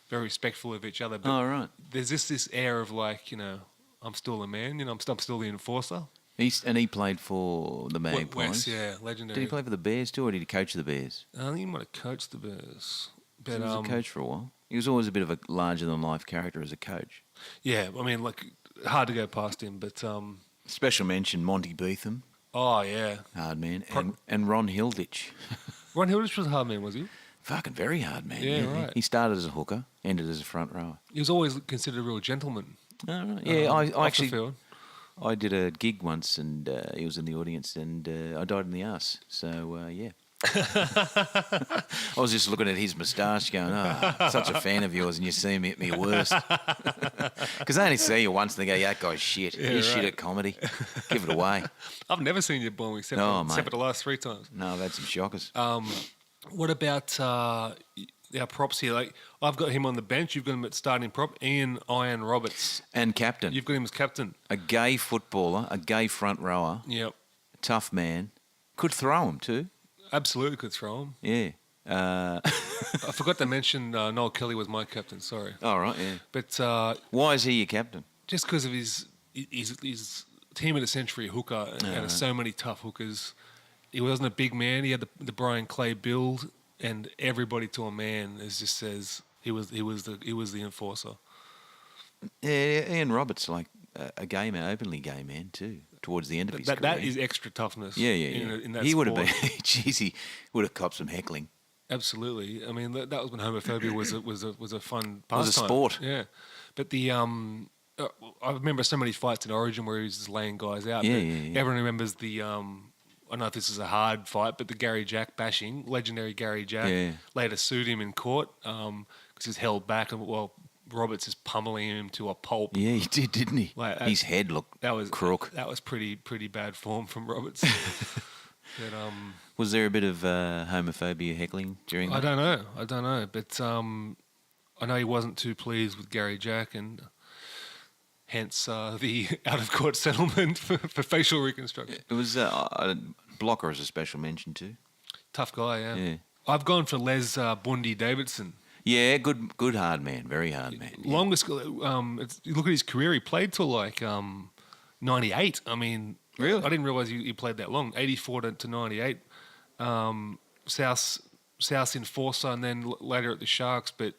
very respectful of each other. But right. there's just this air of like, I'm still the man. I'm still the enforcer. He played for the Magpies. West, yeah, legendary. Did he play for the Bears too, or did he coach the Bears? I think he might have coached the Bears. But, He was a coach for a while. He was always a bit of a larger-than-life character as a coach. Yeah, I mean, like, hard to go past him, but... Special mention, Monty Beetham. Oh, yeah. Hard man. And Ron Hilditch. Ron Hilditch was a hard man, was he? Fucking very hard man. Yeah, right. He started as a hooker, ended as a front rower. He was always considered a real gentleman. Oh, right. Yeah, I actually... Field. I did a gig once and he was in the audience and I died in the arse. So, yeah. I was just looking at his moustache going, such a fan of yours and you see me at me worst. Because I only see you once and they go, that guy's shit. He's shit at comedy. Give it away. I've never seen you bomb except for the last 3 times. No, I've had some shockers. What about our props here? Like, I've got him on the bench. You've got him at starting prop. Ian Roberts. And captain. You've got him as captain. A gay footballer, a gay front rower. Yep. A tough man. Could throw him too. Absolutely could throw him. Yeah. I forgot to mention Noel Kelly was my captain. Sorry. Oh, right, yeah. But why is he your captain? Just because of his team of the century hooker and had so many tough hookers. He wasn't a big man. He had the Brian Clay build, and everybody to a man just says he was the enforcer. Yeah, Ian Roberts, like a gay man, openly gay man too. Towards the end of his career, that is extra toughness. Yeah. In that he sport. would have been. Jeez, he would have copped some heckling. Absolutely. I mean, that was when homophobia was a fun pastime. It was a sport. Yeah, but I remember so many fights in Origin where he was just laying guys out. Yeah. Everyone remembers the. I don't know if this is a hard fight, but the Gary Jack bashing, legendary Gary Jack, later sued him in court because he was held back and Roberts is pummeling him to a pulp. Yeah, he did, didn't he? Like, his head looked crook. That was pretty bad form from Roberts. But, was there a bit of homophobia heckling during that? I don't know. But I know he wasn't too pleased with Gary Jack and hence the out-of-court settlement for facial reconstruction. It was Blocker as a special mention too. Tough guy, yeah. I've gone for Les Bundy Davidson. Yeah, good hard man, very hard man. Longest, you look at his career, he played till like 98. I mean, really? I didn't realise he played that long, 84 to 98. South enforcer and then later at the Sharks, but...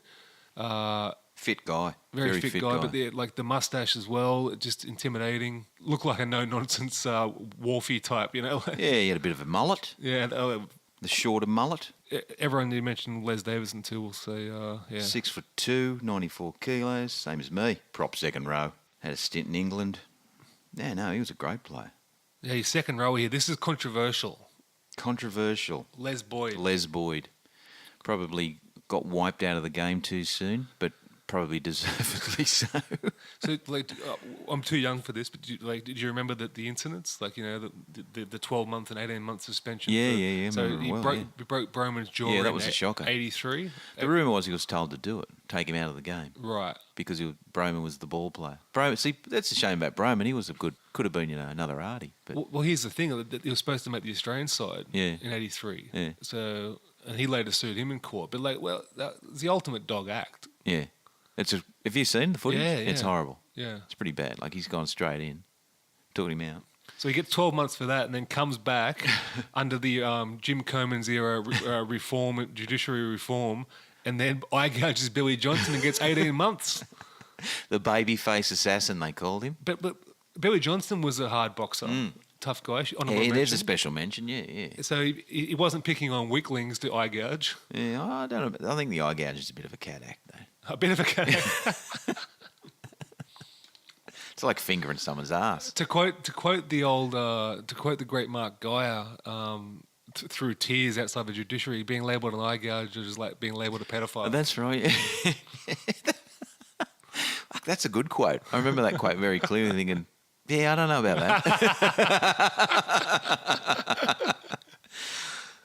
fit guy. Very fit guy. But the mustache as well, just intimidating. Looked like a no-nonsense Wharfie type, Yeah, he had a bit of a mullet. Yeah, The shorter mullet. Everyone you mentioned Les Davison too will say, yeah. 6'2", 94 kilos, same as me. Prop second row. Had a stint in England. Yeah, no, he was a great player. Yeah, your second row here. This is controversial. Les Boyd. Probably got wiped out of the game too soon, but probably deservedly so. So, like, I'm too young for this, but did you remember the incidents? Like, the 12-month and 18-month suspension. Yeah. So he broke Broman's jaw. Yeah, that was a shocker. 83. The rumour was he was told to do it, take him out of the game. Right. Because Broman was the ball player. Broman, see, that's a shame about Broman. He was could have been, another arty. But well, here's the thing: that he was supposed to make the Australian side. Yeah. In '83. Yeah. So, and he later sued him in court. But that was the ultimate dog act. Yeah. Have you seen the footage? Yeah. It's horrible. Yeah. It's pretty bad. Like, he's gone straight in. Took him out. So he gets 12 months for that and then comes back under the Jim Coman's era judiciary reform, and then eye gouges Billy Johnson and gets 18 months. The babyface assassin, they called him. But Billy Johnson was a hard boxer. Tough guy. Yeah, there's a special mention, yeah. So he wasn't picking on weaklings to eye gouge. Yeah, I don't know. I think the eye gouge is a bit of a cat act, though. A bit of a cat act. It's like fingering someone's ass. To quote the great Mark Geyer, through tears outside the judiciary, being labelled an eye gouge is like being labelled a pedophile. Oh, that's right. That's a good quote. I remember that quote very clearly, thinking, yeah, I don't know about that.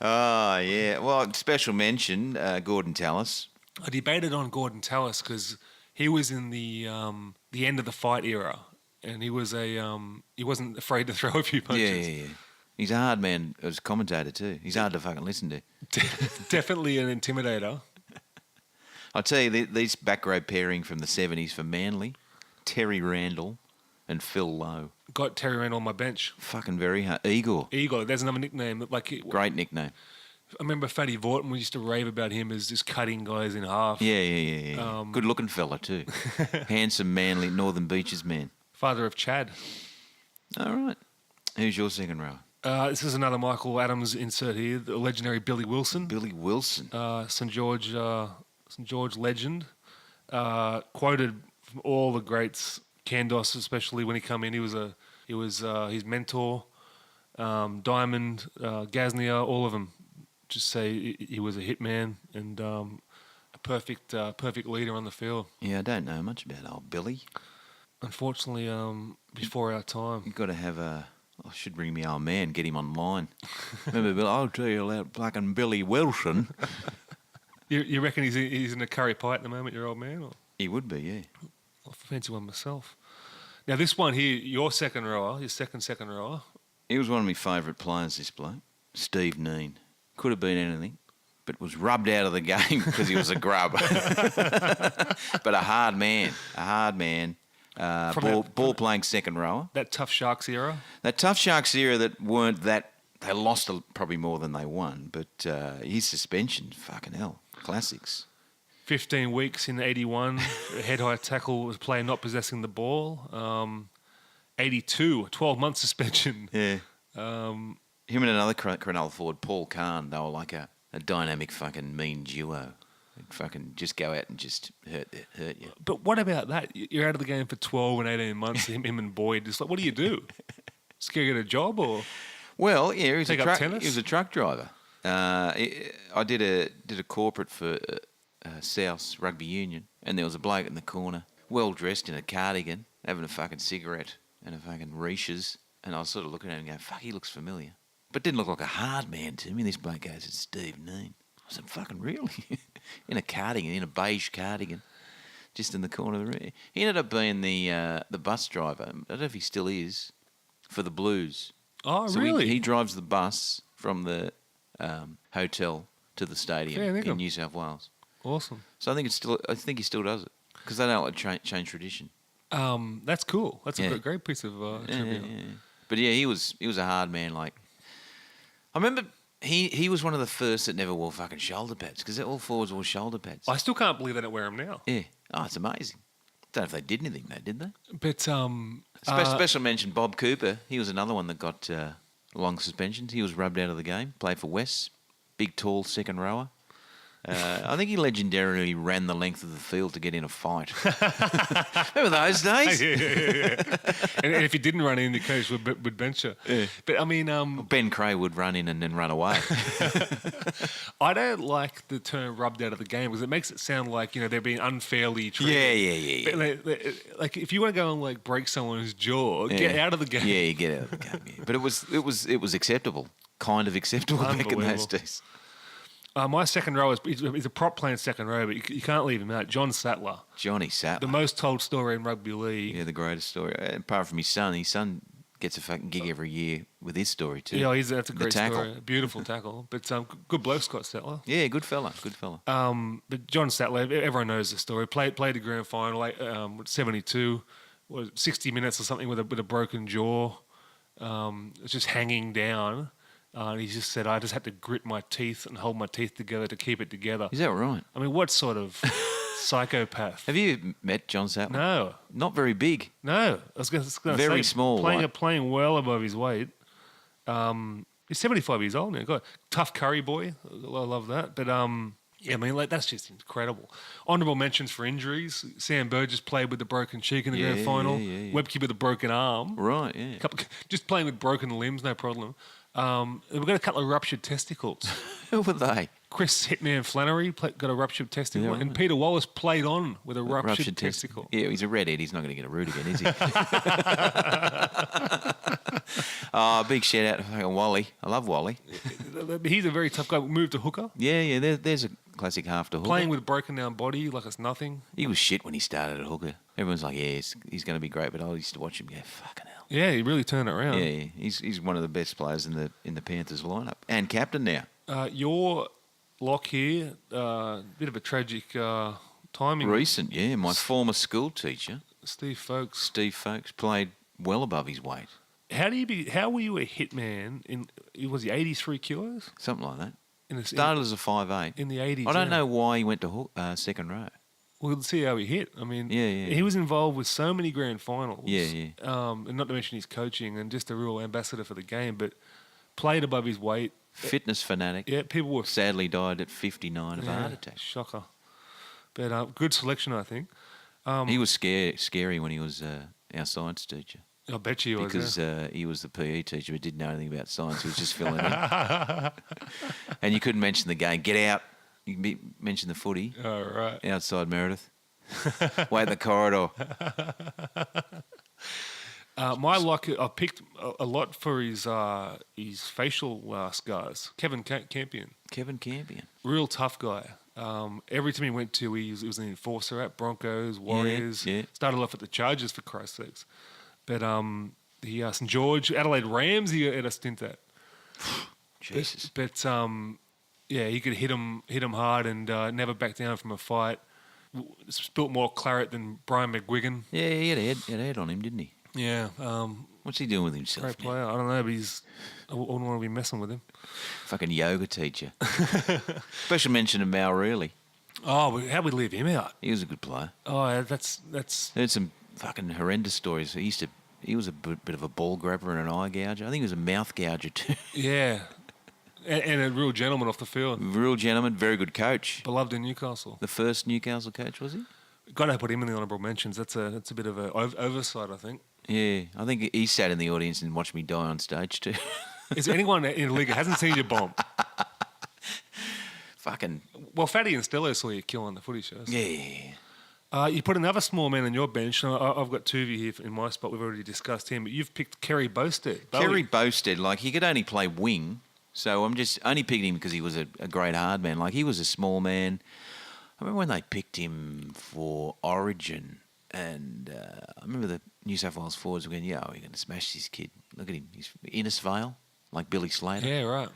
Oh, yeah. Well, special mention, Gordon Tallis. I debated on Gordon Tallis because he was in the end of the fight era, and he wasn't afraid to throw a few punches. Yeah. He's a hard man as a commentator too. He's hard to fucking listen to. Definitely an intimidator. I'll tell you, these back row pairing from the 70s for Manly, Terry Randall and Phil Lowe. Got Terry Randall on my bench. Fucking very hard. Igor, there's another nickname. Great nickname. I remember Fatty Vorton, we used to rave about him as just cutting guys in half. Yeah. Good looking fella too. Handsome, manly, Northern Beaches man. Father of Chad. All right. Who's your second row? This is another Michael Adams insert here, the legendary Billy Wilson. St George legend. Quoted from all the greats, Kandos especially when he come in. He was his mentor, Diamond, Gaznia, all of them. Just say he was a hitman and a perfect leader on the field. Yeah, I don't know much about old Billy. Unfortunately, before our time. You've got to have I should bring me old man, get him online. Remember, Bill? I'll tell you about fucking Billy Wilson. You reckon he's in a curry pie at the moment, your old man? Or? He would be, yeah. I fancy one myself. Now, this one here, your second rower. He was one of my favourite players, this bloke. Steve Neen. Could have been anything, but was rubbed out of the game because he was a grub. But a hard man. Ball playing second rower. That Tough Sharks era? That weren't that... They lost probably more than they won, but his suspension, fucking hell, classics. 15 weeks in 81, head-high tackle was player not possessing the ball. 82, 12-month suspension. Yeah. Him and another Cronulla forward, Paul Kahn, they were like a dynamic fucking mean duo. They'd fucking just go out and just hurt you. But what about that? You're out of the game for 12 and 18 months, him and Boyd. Just like, what do you do? Just go get a job or... Well, yeah, he was tennis? He was a truck driver. I did a corporate for South Rugby Union, and there was a bloke in the corner, well dressed in a cardigan, having a fucking cigarette and a fucking Reese's, and I was sort of looking at him and going, "Fuck, he looks familiar," but didn't look like a hard man to me. This bloke goes, "It's Steve Neen." I said, "Fucking really?" In a cardigan, in a beige cardigan, just in the corner of the room. He ended up being the bus driver. I don't know if he still is for the Blues. Oh, so really? He drives the bus from the hotel to the stadium in New South Wales. Awesome. So I think he still does it because they don't like change tradition. That's cool. That's a great piece of trivia. Yeah. But yeah, he was a hard man. Like, I remember he was one of the first that never wore fucking shoulder pads because all forwards wore shoulder pads. I still can't believe they don't wear them now. Yeah. Oh, it's amazing. Don't know if they did anything though, did they? But special mention, Bob Cooper. He was another one that got long suspensions. He was rubbed out of the game. Played for West. big, tall second rower. I think he legendarily ran the length of the field to get in a fight. Remember those days? Yeah. And if he didn't run in, the coach would bench you. Yeah. But I mean, Ben Cray would run in and then run away. I don't like the term "rubbed out of the game" because it makes it sound like they're being unfairly treated. Yeah. But, like if you want to go and like break someone's jaw, get out of the game. Yeah, you get out of the game. Yeah. But it was acceptable, kind of acceptable back in those days. My second row is a prop playing second row, but you can't leave him out. John Sattler. Johnny Sattler. The most told story in rugby league. Yeah, the greatest story. Apart from his son gets a fucking gig every year with his story too. Yeah, that's a great tackle. story. Beautiful tackle. But good bloke, Scott Sattler. Yeah, good fella. But John Sattler, everyone knows the story. Played the grand final, 72, 60 minutes or something with a broken jaw. It's just hanging down. And he just said, I just had to grit my teeth and hold my teeth together to keep it together. Is that right? I mean, what sort of psychopath? Have you met John Sattler? No. Not very big. No. I was going to say. Very small. Playing well above his weight. He's 75 years old now. God, tough curry boy. I love that. But, yeah, I mean, that's just incredible. Honourable mentions for injuries. Sam Burgess played with the broken cheek in the grand final. Yeah. Webke with a broken arm. Right, yeah. Just playing with broken limbs, no problem. We've got a couple of ruptured testicles. Who were they? Chris Hitman Flannery got a ruptured testicle, Yeah, right. and Peter Wallace played on with a ruptured testicle. Yeah, he's a redhead. He's not going to get a root again, is he? Big shout out to Wally. I love Wally. He's a very tough guy. Moved to hooker. Yeah. There's a classic half to hooker. Playing with a broken down body like it's nothing. He was shit when he started at hooker. Everyone's like, yeah, he's going to be great, but I used to watch him go, fucking hell. Yeah, he really turned it around. Yeah. He's one of the best players in the Panthers lineup and captain now. Your lock here, bit of a tragic timing. Recent, yeah. My former school teacher, Steve Folkes. played well above his weight. How were you a hitman was he 83 kilos? Something like that. In Started as a 5'8". in the 80s. I don't know why he went to second row. We'll see how he hit. I mean, Yeah. he was involved with so many grand finals. Yeah. And not to mention his coaching and just a real ambassador for the game, but played above his weight. Fitness fanatic. Yeah, people were Sadly died at 59 of a heart attack. Shocker. But good selection, I think. He was scary when he was our science teacher. I bet you was. Because he was the PE teacher but didn't know anything about science. He was just filling in. And you couldn't mention the game. Get out. You can mention the footy. Oh, right. Outside Meridith. Wait in the corridor. My luck, I picked a lot for his facial scars. Kevin Campion. Kevin Campion. Real tough guy. Every time he went to, he was an enforcer at Broncos, Warriors. Yeah. Started off at the Chargers, for Christ's sakes. But St George, Adelaide Rams, he had a stint at. Jesus. But yeah, he could hit him hard and never back down from a fight. Spilt more claret than Brian McGuigan. Yeah, he had a head on him, didn't he? Yeah. What's he doing with himself? Great now? player. I don't know, but I wouldn't want to be messing with him. Fucking yoga teacher. Special mention to Mal Reilly. Oh, how'd we leave him out? He was a good player. Oh, that's. Heard some fucking horrendous stories. He was a bit of a ball grabber and an eye gouger. I think he was a mouth gouger too. Yeah. And a real gentleman off the field. Real gentleman, very good coach. Beloved in Newcastle. The first Newcastle coach, was he? Got to put him in the honourable mentions. That's a bit of an oversight, I think. Yeah, I think he sat in the audience and watched me die on stage too. Is there anyone in the league who hasn't seen you bomb? Fucking. Well, Fatty and Stello saw you kill on the footy shows. Yeah. You put another small man on your bench. I've got two of you here in my spot. We've already discussed him. But you've picked Kerry Bowstead. Kerry Bowstead, like he could only play wing, so I'm just only picking him because he was a great hard man. Like he was a small man. I remember when they picked him for Origin, and I remember the New South Wales forwards were going, "Yeah, we're going to smash this kid. Look at him. He's Innisfail, like Billy Slater." Yeah, right.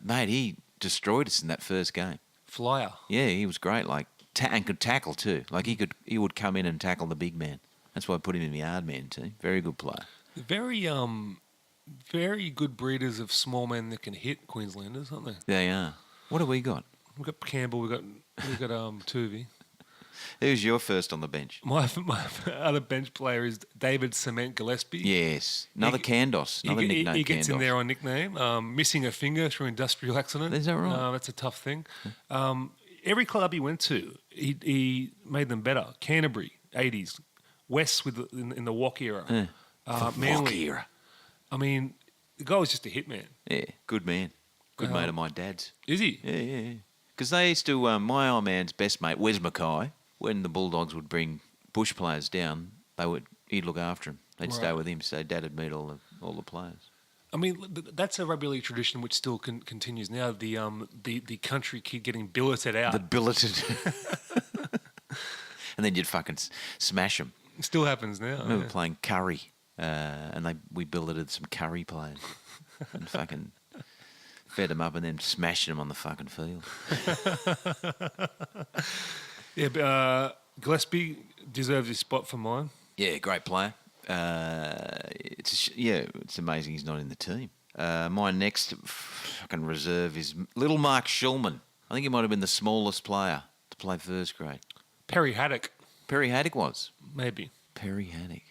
Mate, he destroyed us in that first game. Flyer. Yeah, he was great. Like and could tackle too. Like he would come in and tackle the big man. That's why I put him in the hard man team. Very good player. Very good breeders of small men that can hit, Queenslanders, aren't they? They are. What have we got? We've got Campbell. We've got Tuvey. Who's your first on the bench? My other bench player is David Cement Gillespie. Yes. Another Candos. Another nickname He gets in Candos. there on nickname. Missing a finger through industrial accident. Is that right? That's a tough thing. Every club he went to, he made them better. Canterbury, 80s. West in the Walk era. Manly. Walk era. I mean, the guy was just a hitman. Yeah, good man. Good mate of my dad's. Is he? Yeah. Because they used to, my old man's best mate, Wes Mackay, when the Bulldogs would bring bush players down, he'd look after them. They'd stay with him, so Dad would meet all the players. I mean, that's a rugby league tradition which still continues now. The country kid getting billeted out. The billeted. And then you'd fucking smash them. It still happens now. I remember playing curry, and we billeted some curry players and fucking fed them up and then smashed them on the fucking field. Yeah, but Gillespie deserves his spot for mine. Yeah, great player. It's amazing he's not in the team. My next fucking reserve is little Mark Shulman. I think he might have been the smallest player to play first grade. Perry Haddock, Perry Haddock was. maybe. Perry Haddock.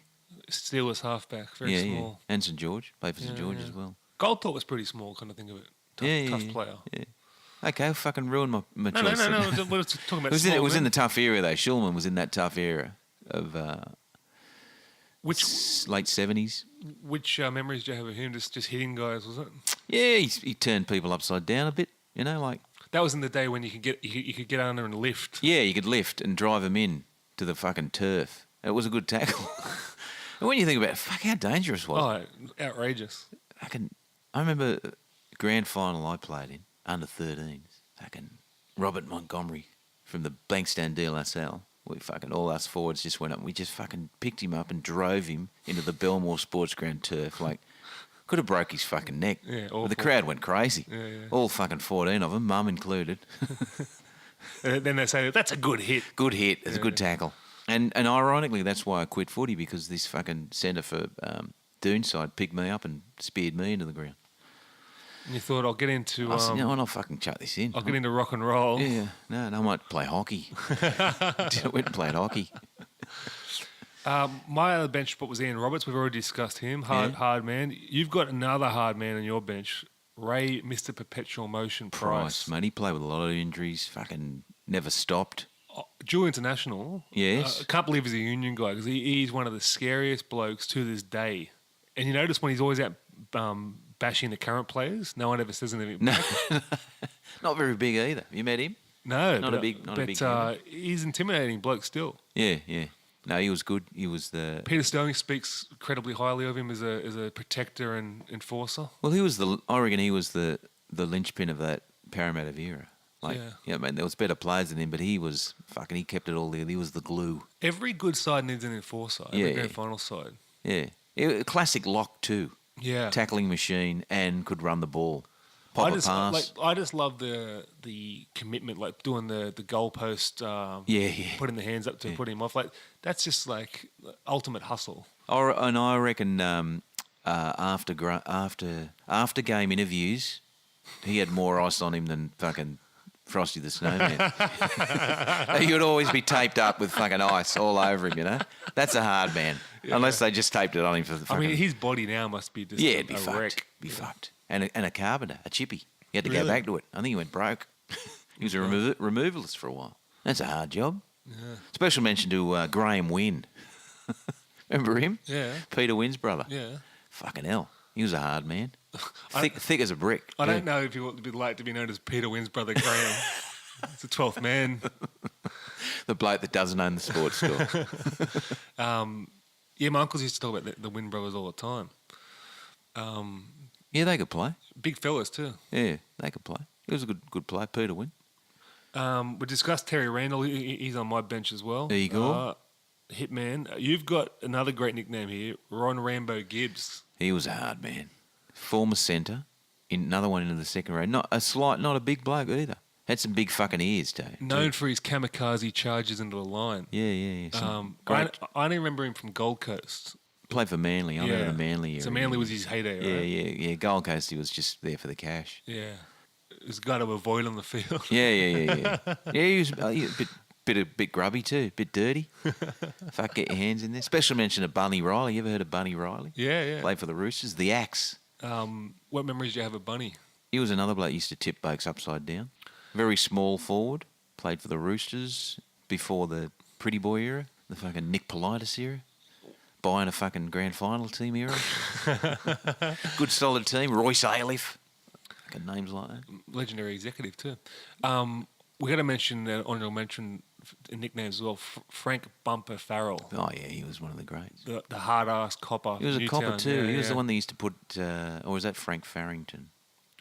Steelers halfback, very small. And St George. Played for St George as well. Goldthorpe was pretty small, kind of think of it. Tough player. Yeah. Okay, I'll fucking ruin my No, choice. no. We're talking about It was small in men. the tough era though. Shulman was in that tough era of Which late 70s. memories do you have of him just hitting guys, was it? Yeah, he turned people upside down a bit, like. That was in the day when you could get under and lift. Yeah, you could lift and drive them in to the fucking turf. It was a good tackle. And when you think about it, fuck, how dangerous was it? Oh, outrageous. I remember the grand final I played in, under 13s, fucking Robert Montgomery from the Bankstown de La Salle. All us forwards just went up and we just fucking picked him up and drove him into the Belmore Sports Ground turf. Could have broke his fucking neck. Yeah, but the crowd went crazy. Yeah. All fucking 14 of them, mum included. Then they say, that's a good hit. Good hit. It's a good tackle. And ironically, that's why I quit footy, because this fucking centre for Doonside picked me up and speared me into the ground. And you thought, I'll get into... I said, no, I'll fucking chuck this in. I'll get into rock and roll. Yeah. No, I might play hockey. I went and played hockey. My other bench spot was Ian Roberts. We've already discussed him. Hard man. You've got another hard man on your bench. Ray, Mr. Perpetual Motion Price. Mate. He played with a lot of injuries. Fucking never stopped. Dual international. Yes. I can't believe he's a union guy because he's one of the scariest blokes to this day. And you notice when he's always out bashing the current players, no one ever says anything. No, not very big either. You met him? No, Not a big guy. he's intimidating bloke still. Yeah. No, he was good. He was the... Peter Sterling speaks incredibly highly of him as a protector and enforcer. Well, I reckon he was the linchpin of that Parramatta era. Man, there was better players than him, but he kept it all there. He was the glue. Every good side needs an enforcer. Every grand final side. Yeah. Classic lock too. Yeah. Tackling machine and could run the ball. Pop a pass. I just love the commitment, like doing the goalpost. Putting the hands up to put him off. Like that's just like ultimate hustle. And I reckon after game interviews, he had more ice on him than fucking Frosty the Snowman. He would always be taped up with fucking ice all over him. That's a hard man. Yeah. Unless they just taped it on him for the fucking... I mean, his body now must be just it'd be a fucked. wreck. Fucked. And a carpenter, a chippy. He had to go back to it. I think he went broke. He was a removalist for a while. That's a hard job. Yeah. Special mention to Graham Wynn. Remember him? Yeah. Peter Wynn's brother. Yeah. Fucking hell. He was a hard man. Thick as a brick. I don't know if he would be like to be known as Peter Wynn's brother Graham. It's the 12th man. The bloke that doesn't own the sports store. My uncles used to talk about the Wynn brothers all the time. Yeah, they could play. Big fellas too. Yeah, they could play. He was a good player, Peter Wynn. We discussed Terry Randall. He's on my bench as well. There you go. Hitman. You've got another great nickname here, Ron Rambo Gibbs. He was a hard man. Former centre. Another one into the second row. Not a big bloke either. Had some big fucking ears too. Known for his kamikaze charges into the line. Yeah. I only remember him from Gold Coast. Played for Manly. I remember the Manly era. So Manly was his heyday, right? Yeah. Gold Coast, he was just there for the cash. Yeah. It was a guy to avoid on the field. Yeah. Yeah, he was a bit grubby too, bit dirty. Fuck, get your hands in there. Special mention of Bunny Riley. You ever heard of Bunny Riley? Yeah. Played for the Roosters. The Axe. What memories do you have of Bunny? He was another bloke who used to tip blokes upside down. Very small forward. Played for the Roosters before the Pretty Boy era, the fucking Nick Politis era. Buying a fucking grand final team era. Good solid team. Royce Aliff. Fucking names like that. Legendary executive too. We got to mention honorable mention nicknames as well. Frank Bumper Farrell. Oh yeah, he was one of the greats. The hard ass copper. He was a copper too. Yeah, he was the one that used to put, or was that Frank Farrington?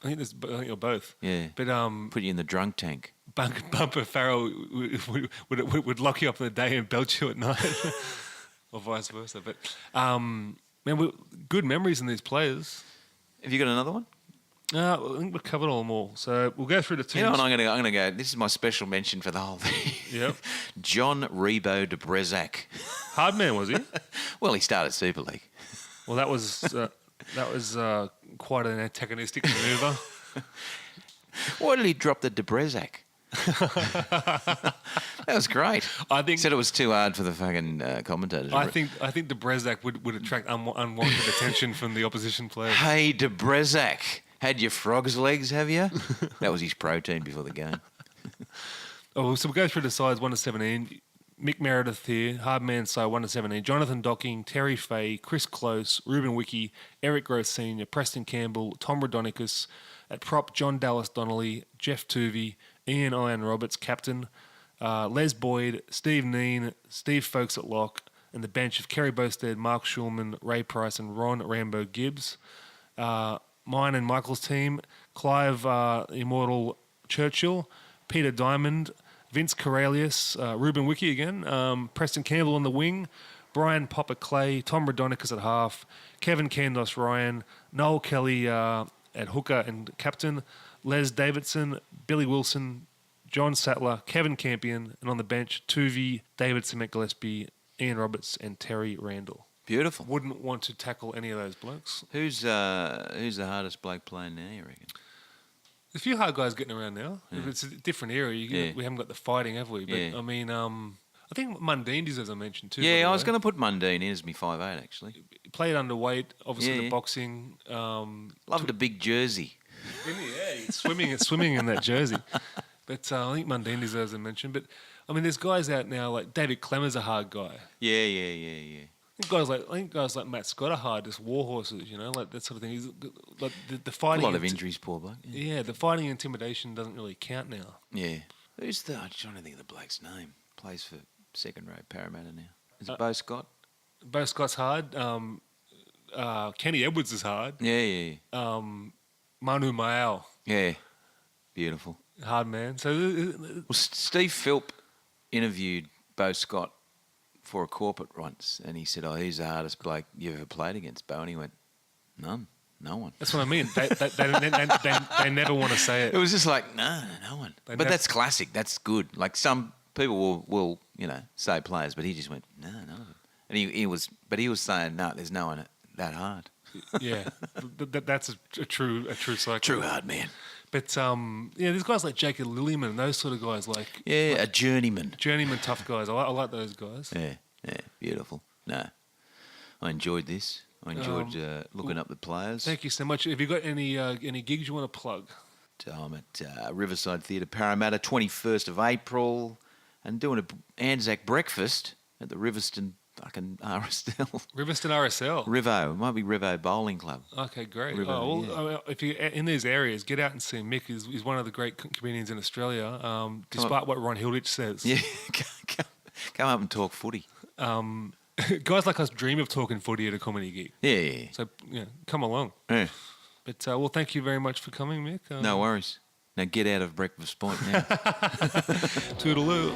I think you're both. Yeah. But put you in the drunk tank. Bumper Farrell would lock you up in the day and belt you at night. Or vice versa. But, man, good memories in these players. Have you got another one? I think we've covered all them all. So we'll go through the teams. You know what, I'm gonna go. This is my special mention for the whole thing. Yep. John Rebo de Brezac. Hardman, was he? Well, he started Super League. Well, that was quite an antagonistic manoeuvre. Why did he drop the de Brezac? That was great. I think said it was too hard for the fucking commentators. I think the Brezac would attract unwanted attention from the opposition players. Hey, de Brezac, had your frog's legs, have you? That was his protein before the game. So we'll go through the sides 1 to 17. Mick Meredith here, Hardman side 1 to 17. Jonathan Docking, Terry Fay, Chris Close, Ruben Wiki, Eric Gross Senior, Preston Campbell, Tom Rodonicus. At prop, John Dallas Donnelly, Jeff Tuvey, Ian Roberts, captain, Les Boyd, Steve Neen, Steve Folkes at lock, and the bench of Kerry Bosted, Mark Schulman, Ray Price, and Ron Rambo Gibbs. Mine and Michael's team, Clive Immortal Churchill, Peter Diamond, Vince Corralius, Ruben Wiki again, Preston Campbell on the wing, Brian Popper Clay, Tom Rodonicus at half, Kevin Candos Ryan, Noel Kelly at hooker and captain, Les Davidson, Billy Wilson, John Sattler, Kevin Campion, and on the bench, Tuvey, David Cement Gillespie, Ian Roberts, and Terry Randall. Beautiful. Wouldn't want to tackle any of those blokes. Who's the hardest bloke playing now, you reckon? A few hard guys getting around now. Yeah. If it's a different era, we haven't got the fighting, have we? But Yeah. I mean, I think Mundine deserves a mention too. Yeah, I was going to put Mundine in as me 5'8", actually. He played underweight, obviously Yeah. the boxing. Loved a big jersey. Didn't he? Yeah, he's swimming in that jersey. But I think Mundine deserves a mention. But I mean, there's guys out now like David Clemmer's a hard guy. Yeah. I think guys like Matt Scott are hard, just war horses, like that sort of thing. He's like the fighting. A lot of injuries, poor bloke. Yeah, the fighting intimidation doesn't really count now. Yeah. I'm trying to think of the bloke's name. Plays for second row Parramatta now. Is it Bo Scott? Bo Scott's hard. Kenny Edwards is hard. Yeah. Manu Maal, Yeah. Beautiful. hard man. So Well, Steve Philp interviewed Bo Scott for a corporate once, and he said, "Who's the hardest bloke you ever played against, Bo?" And he went, "None. No one." that's what I mean. They never want to say it. It was just like, no one. But that's classic. That's good. Like some people will say players, but he just went, no, none of them. And he was saying, no, there's no one that hard. Yeah, that's a true cycle. True hard man. But there's guys like Jacob Lillyman and those sort of guys, like a journeyman. Journeyman tough guys. I like those guys. Yeah, beautiful. No, I enjoyed this. I enjoyed looking up the players. Thank you so much. Have you got any gigs you want to plug? I'm at Riverside Theatre, Parramatta, 21st of April, and doing an Anzac breakfast at the Riverston fucking RSL. Riverston RSL. Rivo. It might be Rivo Bowling Club. Okay, great. Rivo, if you're in these areas, get out and see Mick. He's one of the great comedians in Australia, despite what Ron Hilditch says. Yeah, come up and talk footy. Guys like us dream of talking footy at a comedy gig. Yeah. So, come along. Yeah. But, thank you very much for coming, Mick. No worries. Now get out of Breakfast Point now. Toodaloo.